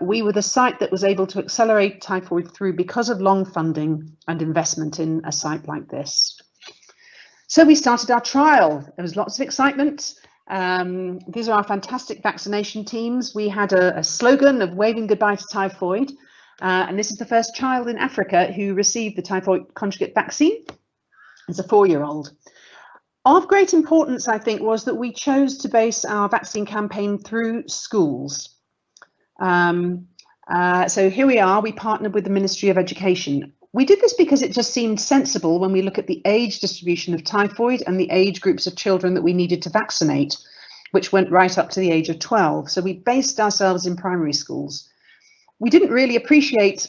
we were the site that was able to accelerate typhoid through because of long funding and investment in a site like this. So we started our trial. There was lots of excitement. These are our fantastic vaccination teams. We had a slogan of waving goodbye to typhoid. And this is the first child in Africa who received the typhoid conjugate vaccine. It's a 4-year-old. Of great importance, I think, was that we chose to base our vaccine campaign through schools. So here we are, we partnered with the Ministry of Education. We did this because it just seemed sensible when we look at the age distribution of typhoid and the age groups of children that we needed to vaccinate, which went right up to the age of 12. So we based ourselves in primary schools. We didn't really appreciate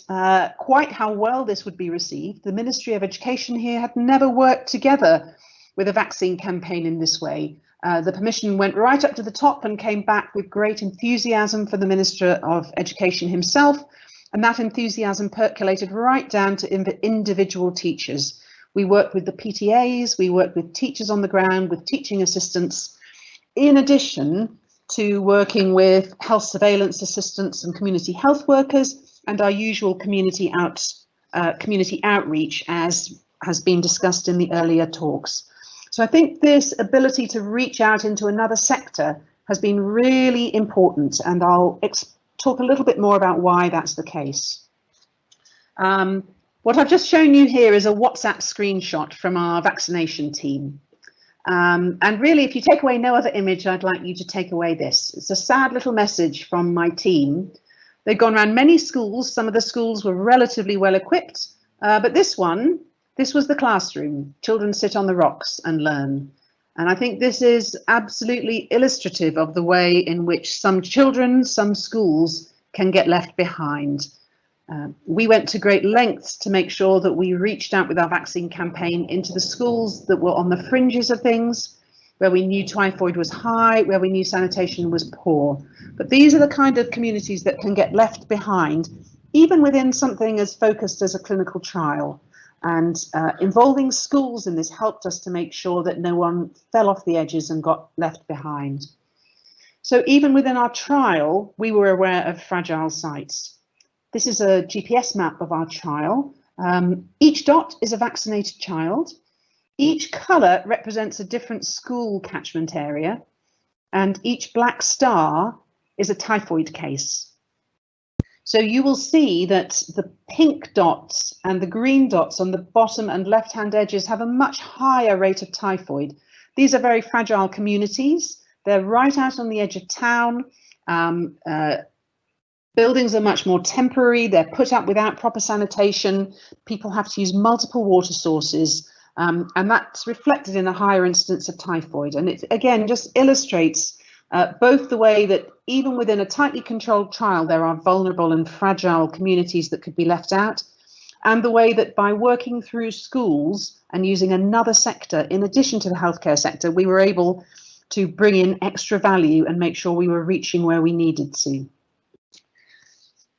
quite how well this would be received. The Ministry of Education here had never worked together with a vaccine campaign in this way. The permission went right up to the top and came back with great enthusiasm for the Minister of Education himself, and that enthusiasm percolated right down to individual teachers. We worked with the PTAs, we worked with teachers on the ground, with teaching assistants, in addition to working with health surveillance assistants and community health workers, and our usual community outreach, as has been discussed in the earlier talks. So I think this ability to reach out into another sector has been really important, and I'll talk a little bit more about why that's the case. What I've just shown you here is a WhatsApp screenshot from our vaccination team. And really, if you take away no other image, I'd like you to take away this. It's a sad little message from my team. They've gone around many schools. Some of the schools were relatively well equipped, but this was the classroom. Children sit on the rocks and learn. And I think this is absolutely illustrative of the way in which some children, some schools can get left behind. We went to great lengths to make sure that we reached out with our vaccine campaign into the schools that were on the fringes of things, where we knew typhoid was high, where we knew sanitation was poor. But these are the kind of communities that can get left behind, even within something as focused as a clinical trial. And involving schools in this helped us to make sure that no one fell off the edges and got left behind. So even within our trial, we were aware of fragile sites. This is a GPS map of our trial. Each dot is a vaccinated child. Each colour represents a different school catchment area, and each black star is a typhoid case. So you will see that the pink dots and the green dots on the bottom and left-hand edges have a much higher rate of typhoid. These are very fragile communities. They're right out on the edge of town. Buildings are much more temporary. They're put up without proper sanitation. People have to use multiple water sources, and that's reflected in a higher incidence of typhoid. And it, again, just illustrates both the way that even within a tightly controlled trial, there are vulnerable and fragile communities that could be left out, and the way that by working through schools and using another sector in addition to the healthcare sector, we were able to bring in extra value and make sure we were reaching where we needed to.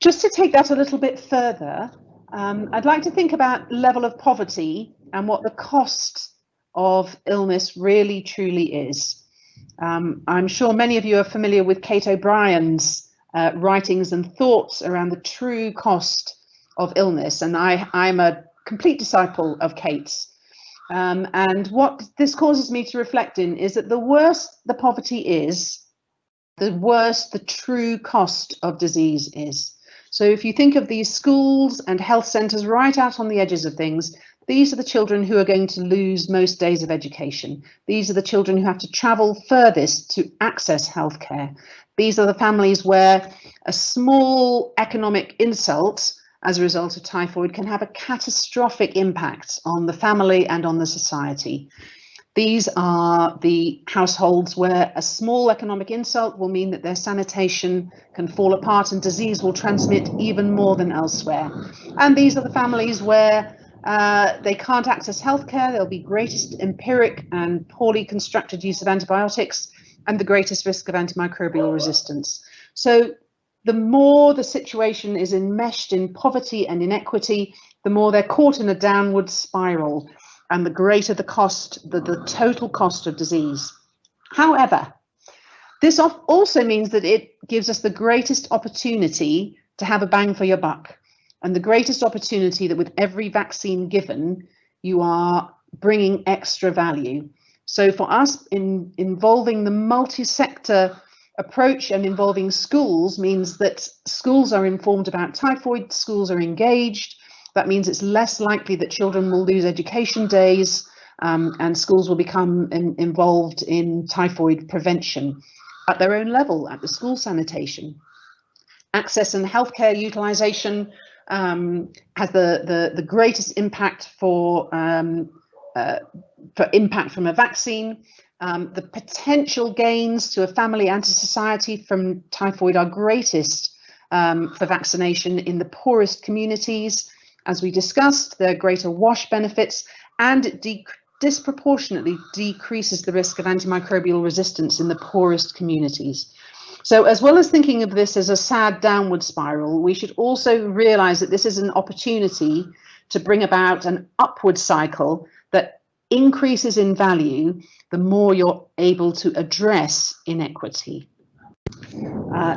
Just to take that a little bit further, I'd like to think about level of poverty and what the cost of illness really truly is. I'm sure many of you are familiar with Kate O'Brien's writings and thoughts around the true cost of illness, and I'm a complete disciple of Kate's. And what this causes me to reflect in is that the worse the poverty is, the worse the true cost of disease is. So if you think of these schools and health centres right out on the edges of things, these are the children who are going to lose most days of education. These are the children who have to travel furthest to access healthcare. These are the families where a small economic insult as a result of typhoid can have a catastrophic impact on the family and on the society. These are the households where a small economic insult will mean that their sanitation can fall apart and disease will transmit even more than elsewhere. And these are the families where they can't access healthcare. There'll be greatest empiric and poorly constructed use of antibiotics and the greatest risk of antimicrobial resistance. So the more the situation is enmeshed in poverty and inequity, the more they're caught in a downward spiral, and the greater the cost, the total cost of disease. However, this also means that it gives us the greatest opportunity to have a bang for your buck, and the greatest opportunity that with every vaccine given, you are bringing extra value. So for us, involving the multi-sector approach and involving schools means that schools are informed about typhoid, schools are engaged. That means it's less likely that children will lose education days, and schools will become involved in typhoid prevention at their own level, at the school sanitation. Access and healthcare utilisation has the greatest impact for impact from a vaccine. The potential gains to a family and to society from typhoid are greatest for vaccination in the poorest communities. As we discussed, there are greater wash benefits, and it disproportionately decreases the risk of antimicrobial resistance in the poorest communities. So as well as thinking of this as a sad downward spiral, we should also realise that this is an opportunity to bring about an upward cycle that increases in value the more you're able to address inequity.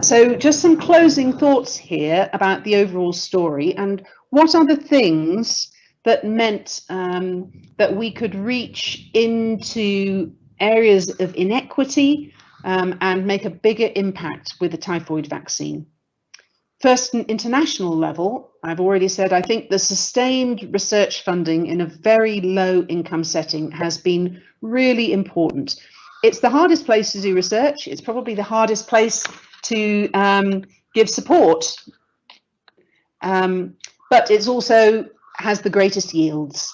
So just some closing thoughts here about the overall story and what are the things that meant that we could reach into areas of inequity and make a bigger impact with the typhoid vaccine. First, an international level, I've already said, I think the sustained research funding in a very low income setting has been really important. It's the hardest place to do research. It's probably the hardest place to give support, but it's also has the greatest yields.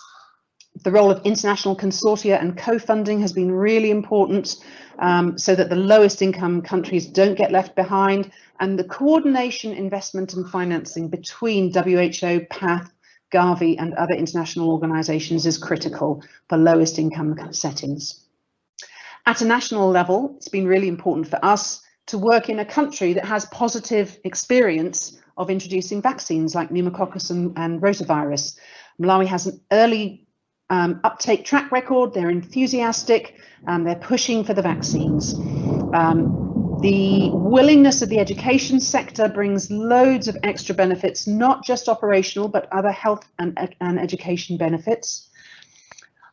The role of international consortia and co-funding has been really important so that the lowest income countries don't get left behind, and the coordination, investment and financing between WHO, PATH, Gavi and other international organisations is critical for lowest income settings. At a national level, it's been really important for us to work in a country that has positive experience of introducing vaccines like pneumococcus and rotavirus. Malawi has an early uptake track record, they're enthusiastic and they're pushing for the vaccines. The willingness of the education sector brings loads of extra benefits, not just operational, but other health and education benefits.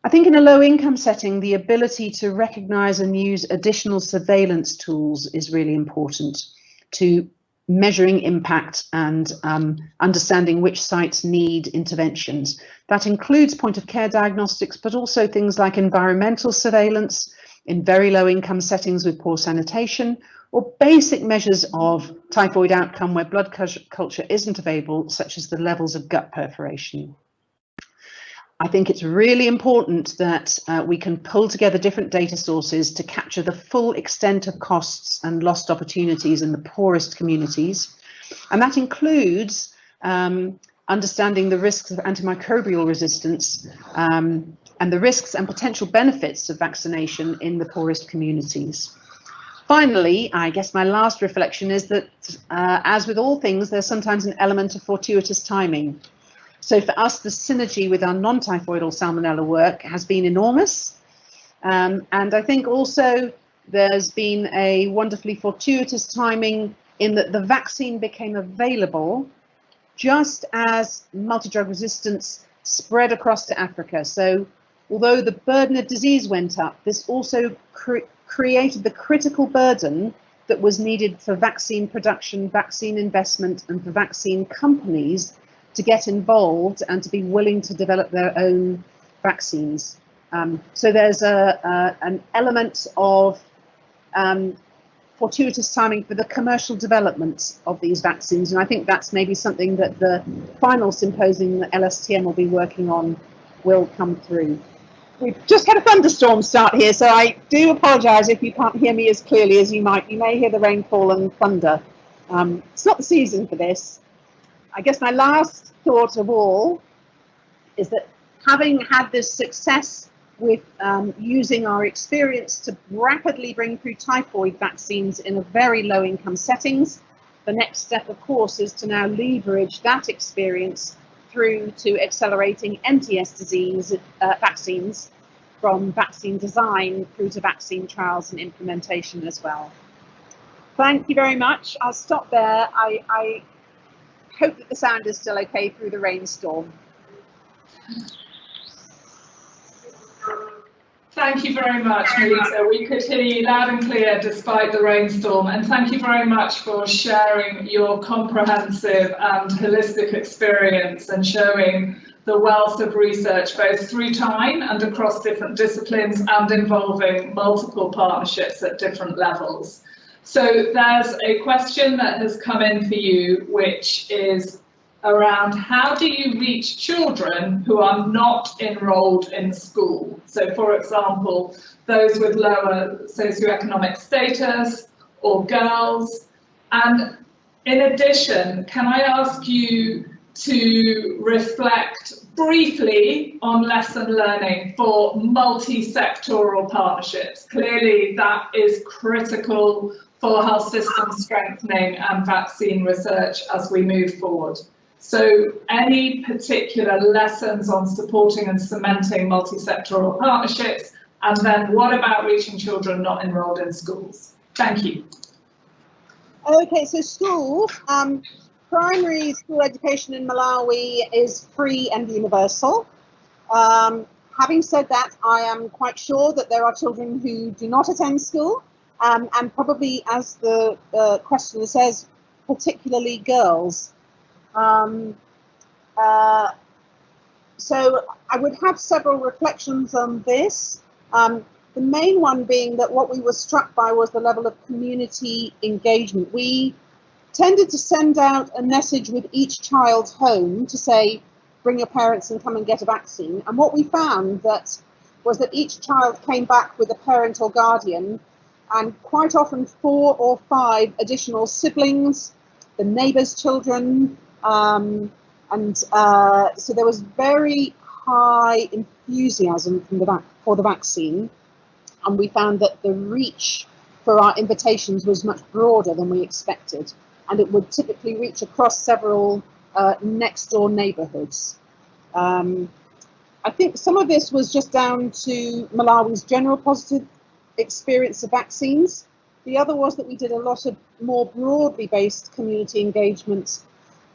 I think in a low income setting, the ability to recognise and use additional surveillance tools is really important to measuring impact and understanding which sites need interventions. That includes point of care diagnostics, but also things like environmental surveillance in very low income settings with poor sanitation, or basic measures of typhoid outcome where blood culture isn't available, such as the levels of gut perforation. I think it's really important that we can pull together different data sources to capture the full extent of costs and lost opportunities in the poorest communities. And that includes understanding the risks of antimicrobial resistance and the risks and potential benefits of vaccination in the poorest communities. Finally, I guess my last reflection is that, as with all things, there's sometimes an element of fortuitous timing. So for us, the synergy with our non-typhoidal salmonella work has been enormous. And I think also there's been a wonderfully fortuitous timing in that the vaccine became available just as multi-drug resistance spread across to Africa. So although the burden of disease went up, this also created the critical burden that was needed for vaccine production, vaccine investment, and for vaccine companies to get involved and to be willing to develop their own vaccines. So there's an element of fortuitous timing for the commercial development of these vaccines, and I think that's maybe something that the final symposium that LSTM will be working on will come through. We've just had a thunderstorm start here, so I do apologise if you can't hear me as clearly as you might. You may hear the rainfall and thunder. It's not the season for this. I guess my last thought of all is that having had this success with using our experience to rapidly bring through typhoid vaccines in a very low income settings, the next step of course is to now leverage that experience through to accelerating MTS disease vaccines from vaccine design through to vaccine trials and implementation as well. Thank you very much. I'll stop there. I hope that the sound is still okay through the rainstorm. Thank you very much, Melissa. We could hear you loud and clear despite the rainstorm, and thank you very much for sharing your comprehensive and holistic experience and showing the wealth of research both through time and across different disciplines and involving multiple partnerships at different levels. So there's a question that has come in for you, which is around how do you reach children who are not enrolled in school? So for example, those with lower socioeconomic status or girls. And in addition, can I ask you to reflect briefly on lesson learning for multi-sectoral partnerships? Clearly that is critical for health system strengthening and vaccine research as we move forward. So any particular lessons on supporting and cementing multi-sectoral partnerships, and then what about reaching children not enrolled in schools? Thank you. Okay, so schools, primary school education in Malawi is free and universal. Having said that, I am quite sure that there are children who do not attend school, and probably, as the questioner says, particularly girls. So I would have several reflections on this. The main one being that what we were struck by was the level of community engagement. We tended to send out a message with each child home to say, bring your parents and come and get a vaccine. And what we found was that each child came back with a parent or guardian, and quite often 4 or 5 additional siblings, the neighbours' children, so there was very high enthusiasm for the vaccine, and we found that the reach for our invitations was much broader than we expected, and it would typically reach across several next door neighbourhoods. I think some of this was just down to Malawi's general positive experience of vaccines. The other was that we did a lot of more broadly based community engagement.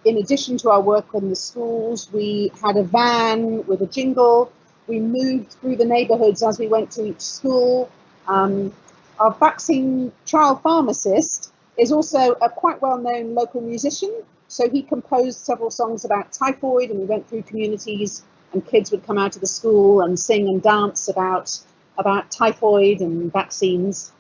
In addition to our work in the schools, we had a van with a jingle. We moved through the neighbourhoods as we went to each school. Our vaccine trial pharmacist is also a quite well-known local musician. So he composed several songs about typhoid, and we went through communities, and kids would come out of the school and sing and dance about typhoid and vaccines.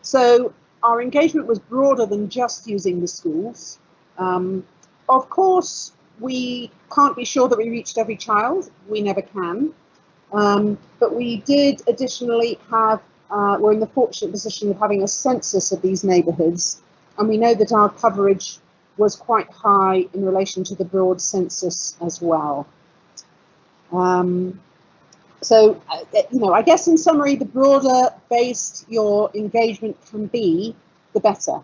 So our engagement was broader than just using the schools. Of course, we can't be sure that we reached every child. We never can. But we did additionally have, we're in the fortunate position of having a census of these neighbourhoods. And we know that our coverage was quite high in relation to the broad census as well. So, I guess in summary, the broader based your engagement can be, the better.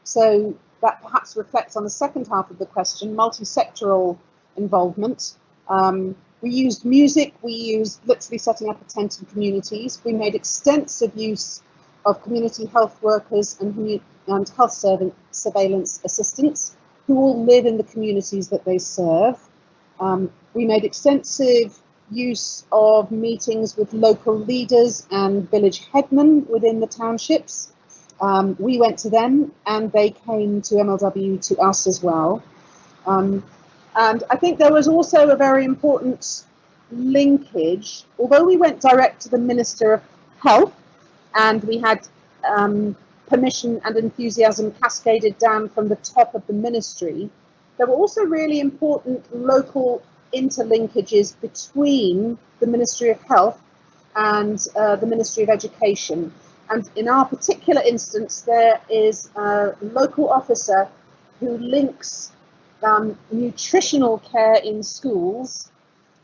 So that perhaps reflects on the second half of the question, multi-sectoral involvement. We used music, we used literally setting up a tent in communities. We made extensive use of community health workers and health surveillance assistants who all live in the communities that they serve. We made extensive use of meetings with local leaders and village headmen within the townships. We went to them and they came to MLW to us as well. And I think there was also a very important linkage. Although we went direct to the Minister of Health and we had permission and enthusiasm cascaded down from the top of the ministry, there were also really important local interlinkages between the Ministry of Health and the Ministry of Education. And in our particular instance, there is a local officer who links nutritional care in schools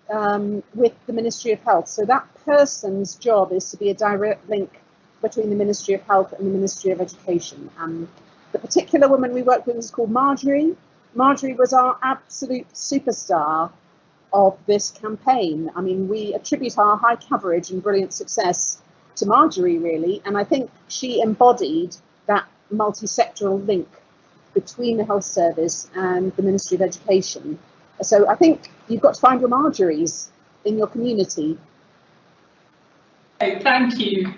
with the Ministry of Health. So that person's job is to be a direct link between the Ministry of Health and the Ministry of Education. The particular woman we worked with is called Marjorie. Marjorie was our absolute superstar of this campaign. I mean, we attribute our high coverage and brilliant success to Marjorie, really, and I think she embodied that multi-sectoral link between the health service and the Ministry of Education. So I think you've got to find your Marjories in your community. Okay, thank you.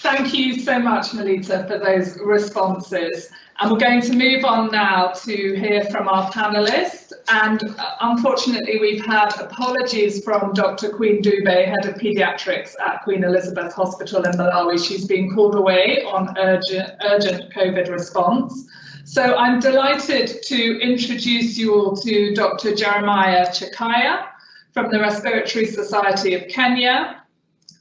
Thank you so much, Melita, for those responses. And we're going to move on now to hear from our panellists. And unfortunately, we've had apologies from Dr. Queen Dube, Head of Paediatrics at Queen Elizabeth Hospital in Malawi. She's been called away on urgent COVID response. So I'm delighted to introduce you all to Dr. Jeremiah Chakaya from the Respiratory Society of Kenya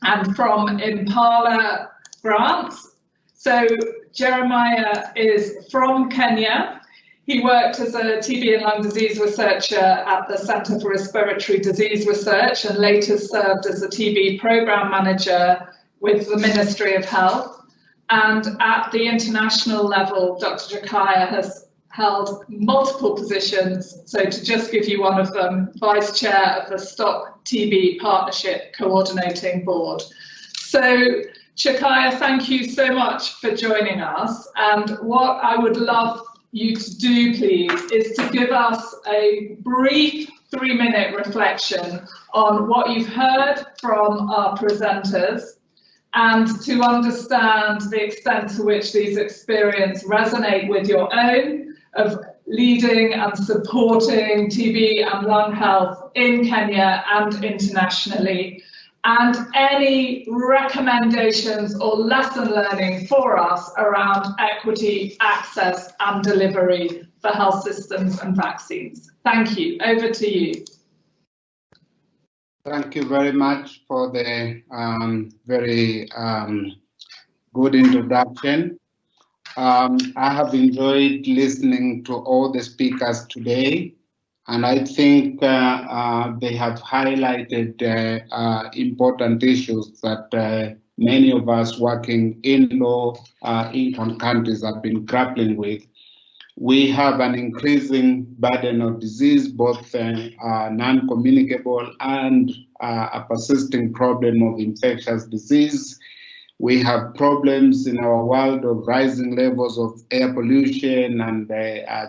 and from Impala Grants. So Jeremiah is from Kenya. He worked as a TB and lung disease researcher at the Centre for Respiratory Disease Research and later served as a TB program manager with the Ministry of Health. And at the international level, Dr. Chakaya has held multiple positions. So to just give you one of them, Vice Chair of the Stop TB Partnership Coordinating Board. So Chakaya, thank you so much for joining us. And what I would love you to do, please, is to give us a brief 3-minute reflection on what you've heard from our presenters and to understand the extent to which these experiences resonate with your own of leading and supporting TB and lung health in Kenya and internationally, and any recommendations or lesson learning for us around equity, access and delivery for health systems and vaccines. Thank you. Over to you. Thank you very much for the very good introduction. I have enjoyed listening to all the speakers today, and I think they have highlighted important issues that many of us working in low-income countries have been grappling with. We have an increasing burden of disease, both non-communicable and a persisting problem of infectious disease. We have problems in our world of rising levels of air pollution and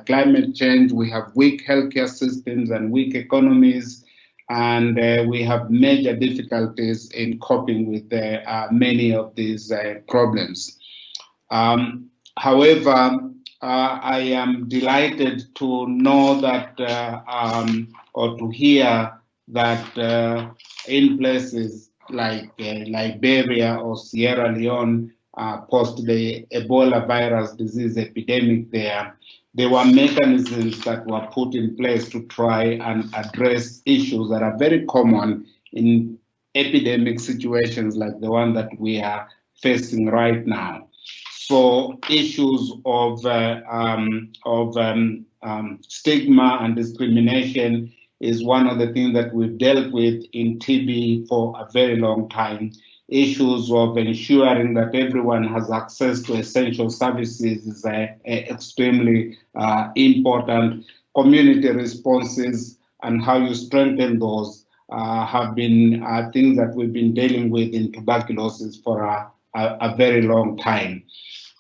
climate change. We have weak healthcare systems and weak economies, and we have major difficulties in coping with many of these problems. However, I am delighted to know that or to hear that in places like Liberia or Sierra Leone, post the Ebola virus disease epidemic there were mechanisms that were put in place to try and address issues that are very common in epidemic situations like the one that we are facing right now. So issues of stigma and discrimination is one of the things that we've dealt with in TB for a very long time. Issues of ensuring that everyone has access to essential services is extremely important. Community responses and how you strengthen those have been things that we've been dealing with in tuberculosis for a very long time.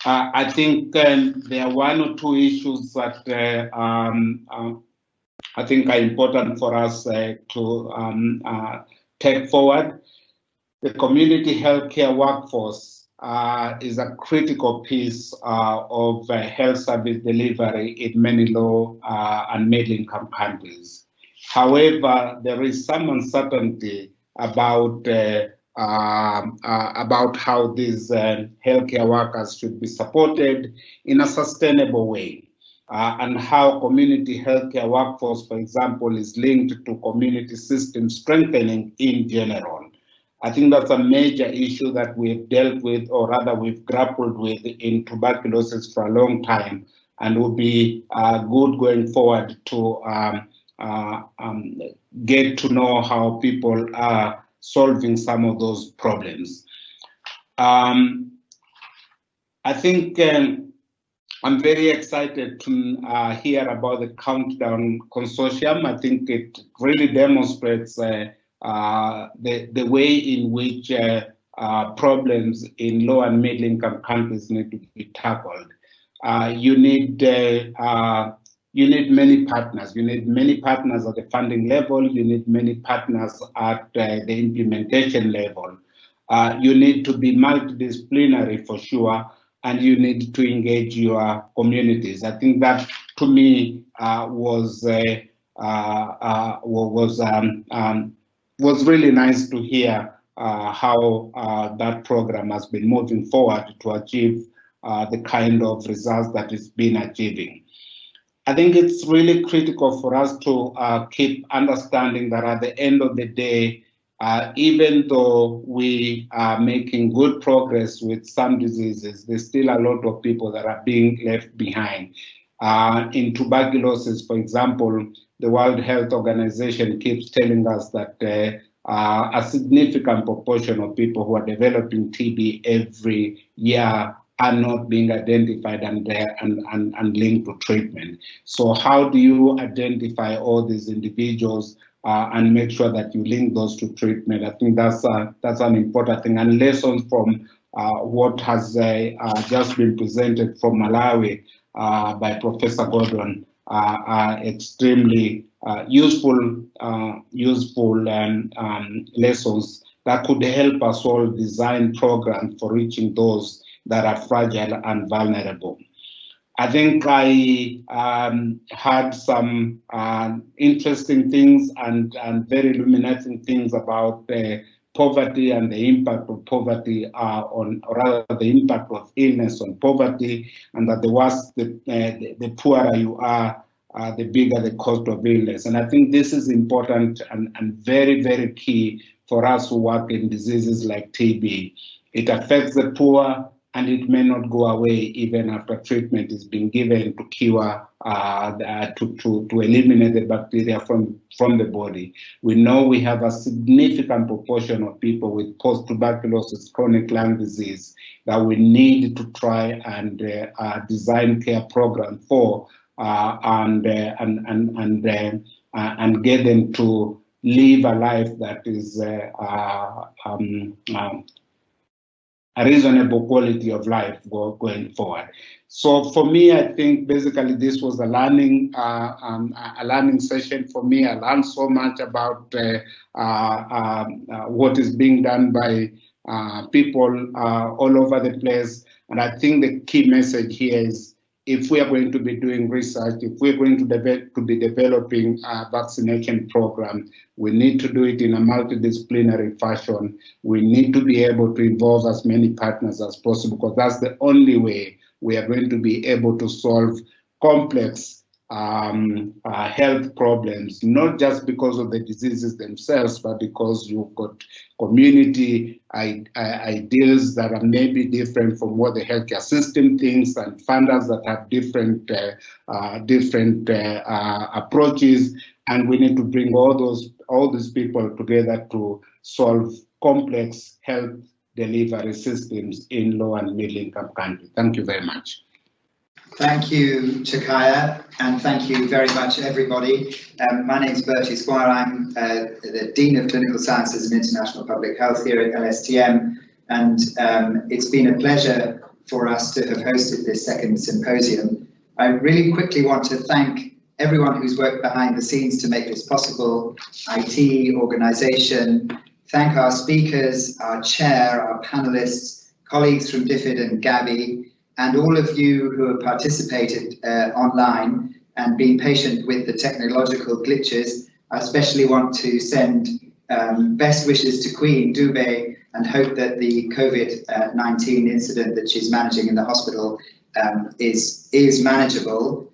I think there are one or two issues that I think are important for us to take forward. The community healthcare workforce is a critical piece of health service delivery in many low and middle-income countries. However, there is some uncertainty about how these healthcare workers should be supported in a sustainable way. And how community healthcare workforce, for example, is linked to community system strengthening in general. I think that's a major issue that we've dealt with, or rather we've grappled with in tuberculosis for a long time, and will be good going forward to get to know how people are solving some of those problems. I think I'm very excited to hear about the Countdown Consortium. I think it really demonstrates the way in which problems in low and middle income countries need to be tackled. You need many partners. You need many partners at the funding level. You need many partners at the implementation level. You need to be multidisciplinary for sure, and you need to engage your communities. I think that, to me, was really nice to hear how that program has been moving forward to achieve the kind of results that it's been achieving. I think it's really critical for us to keep understanding that at the end of the day, even though we are making good progress with some diseases, there's still a lot of people that are being left behind. In tuberculosis, for example, the World Health Organization keeps telling us that a significant proportion of people who are developing TB every year are not being identified and linked to treatment. So how do you identify all these individuals and make sure that you link those to treatment? I think that's an important thing, and lessons what has just been presented from Malawi by Professor Gordon are extremely useful lessons that could help us all design programs for reaching those that are fragile and vulnerable. I think I had some interesting things and very illuminating things about poverty and the impact of poverty or rather the impact of illness on poverty, and that the worse, the poorer you are, the bigger the cost of illness. And I think this is important and very, very key for us who work in diseases like TB. It affects the poor, and it may not go away even after treatment is being given to cure, to eliminate the bacteria from the body. We know we have a significant proportion of people with post-tuberculosis chronic lung disease that we need to try and design care program for and get them to live a life that is a reasonable quality of life going forward. So for me, I think basically this was a learning session for me. I learned so much about what is being done by people all over the place. And I think the key message here is, if we are going to be doing research, if we're going to be developing a vaccination program, we need to do it in a multidisciplinary fashion. We need to be able to involve as many partners as possible, because that's the only way we are going to be able to solve complex health problems, not just because of the diseases themselves, but because you've got community ideals that are maybe different from what the healthcare system thinks, and funders that have different approaches, and we need to bring all these people together to solve complex health delivery systems in low and middle income countries. Thank you very much. Thank you, Chakaya, and thank you very much, everybody. My name is Bertie Squire. I'm the Dean of Clinical Sciences and International Public Health here at LSTM, and it's been a pleasure for us to have hosted this second symposium. I really quickly want to thank everyone who's worked behind the scenes to make this possible, IT, organisation, thank our speakers, our chair, our panellists, colleagues from DFID and Gavi, and all of you who have participated online and been patient with the technological glitches. I especially want to send best wishes to Queen Dube and hope that the COVID-19 incident that she's managing in the hospital is manageable.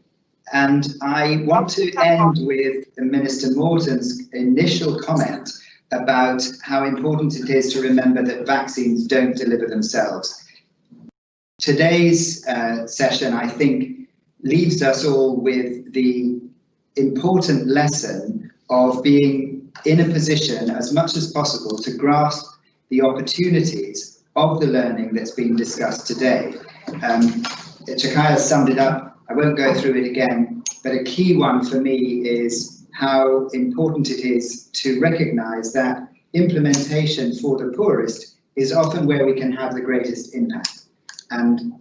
And I want to end with Minister Morton's initial comment about how important it is to remember that vaccines don't deliver themselves. Today's session, I think, leaves us all with the important lesson of being in a position as much as possible to grasp the opportunities of the learning that's been discussed today. Chakaya summed it up. I won't go through it again, but a key one for me is how important it is to recognise that implementation for the poorest is often where we can have the greatest impact. And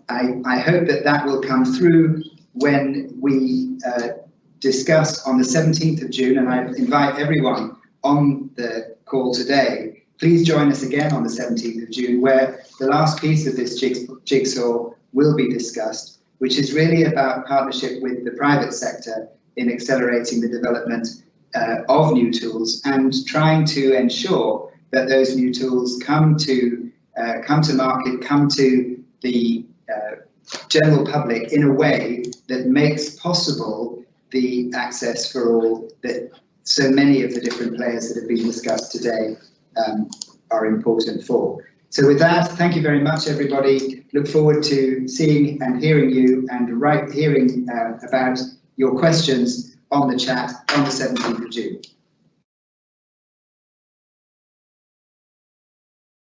I hope that that will come through when we discuss on the 17th of June, and I invite everyone on the call today, please join us again on the 17th of June, where the last piece of this jigsaw will be discussed, which is really about partnership with the private sector in accelerating the development of new tools and trying to ensure that those new tools come to market, come to the general public in a way that makes possible the access for all that so many of the different players that have been discussed today are important for. So with that, thank you very much, everybody. Look forward to seeing and hearing you and hearing about your questions on the chat on the 17th of June.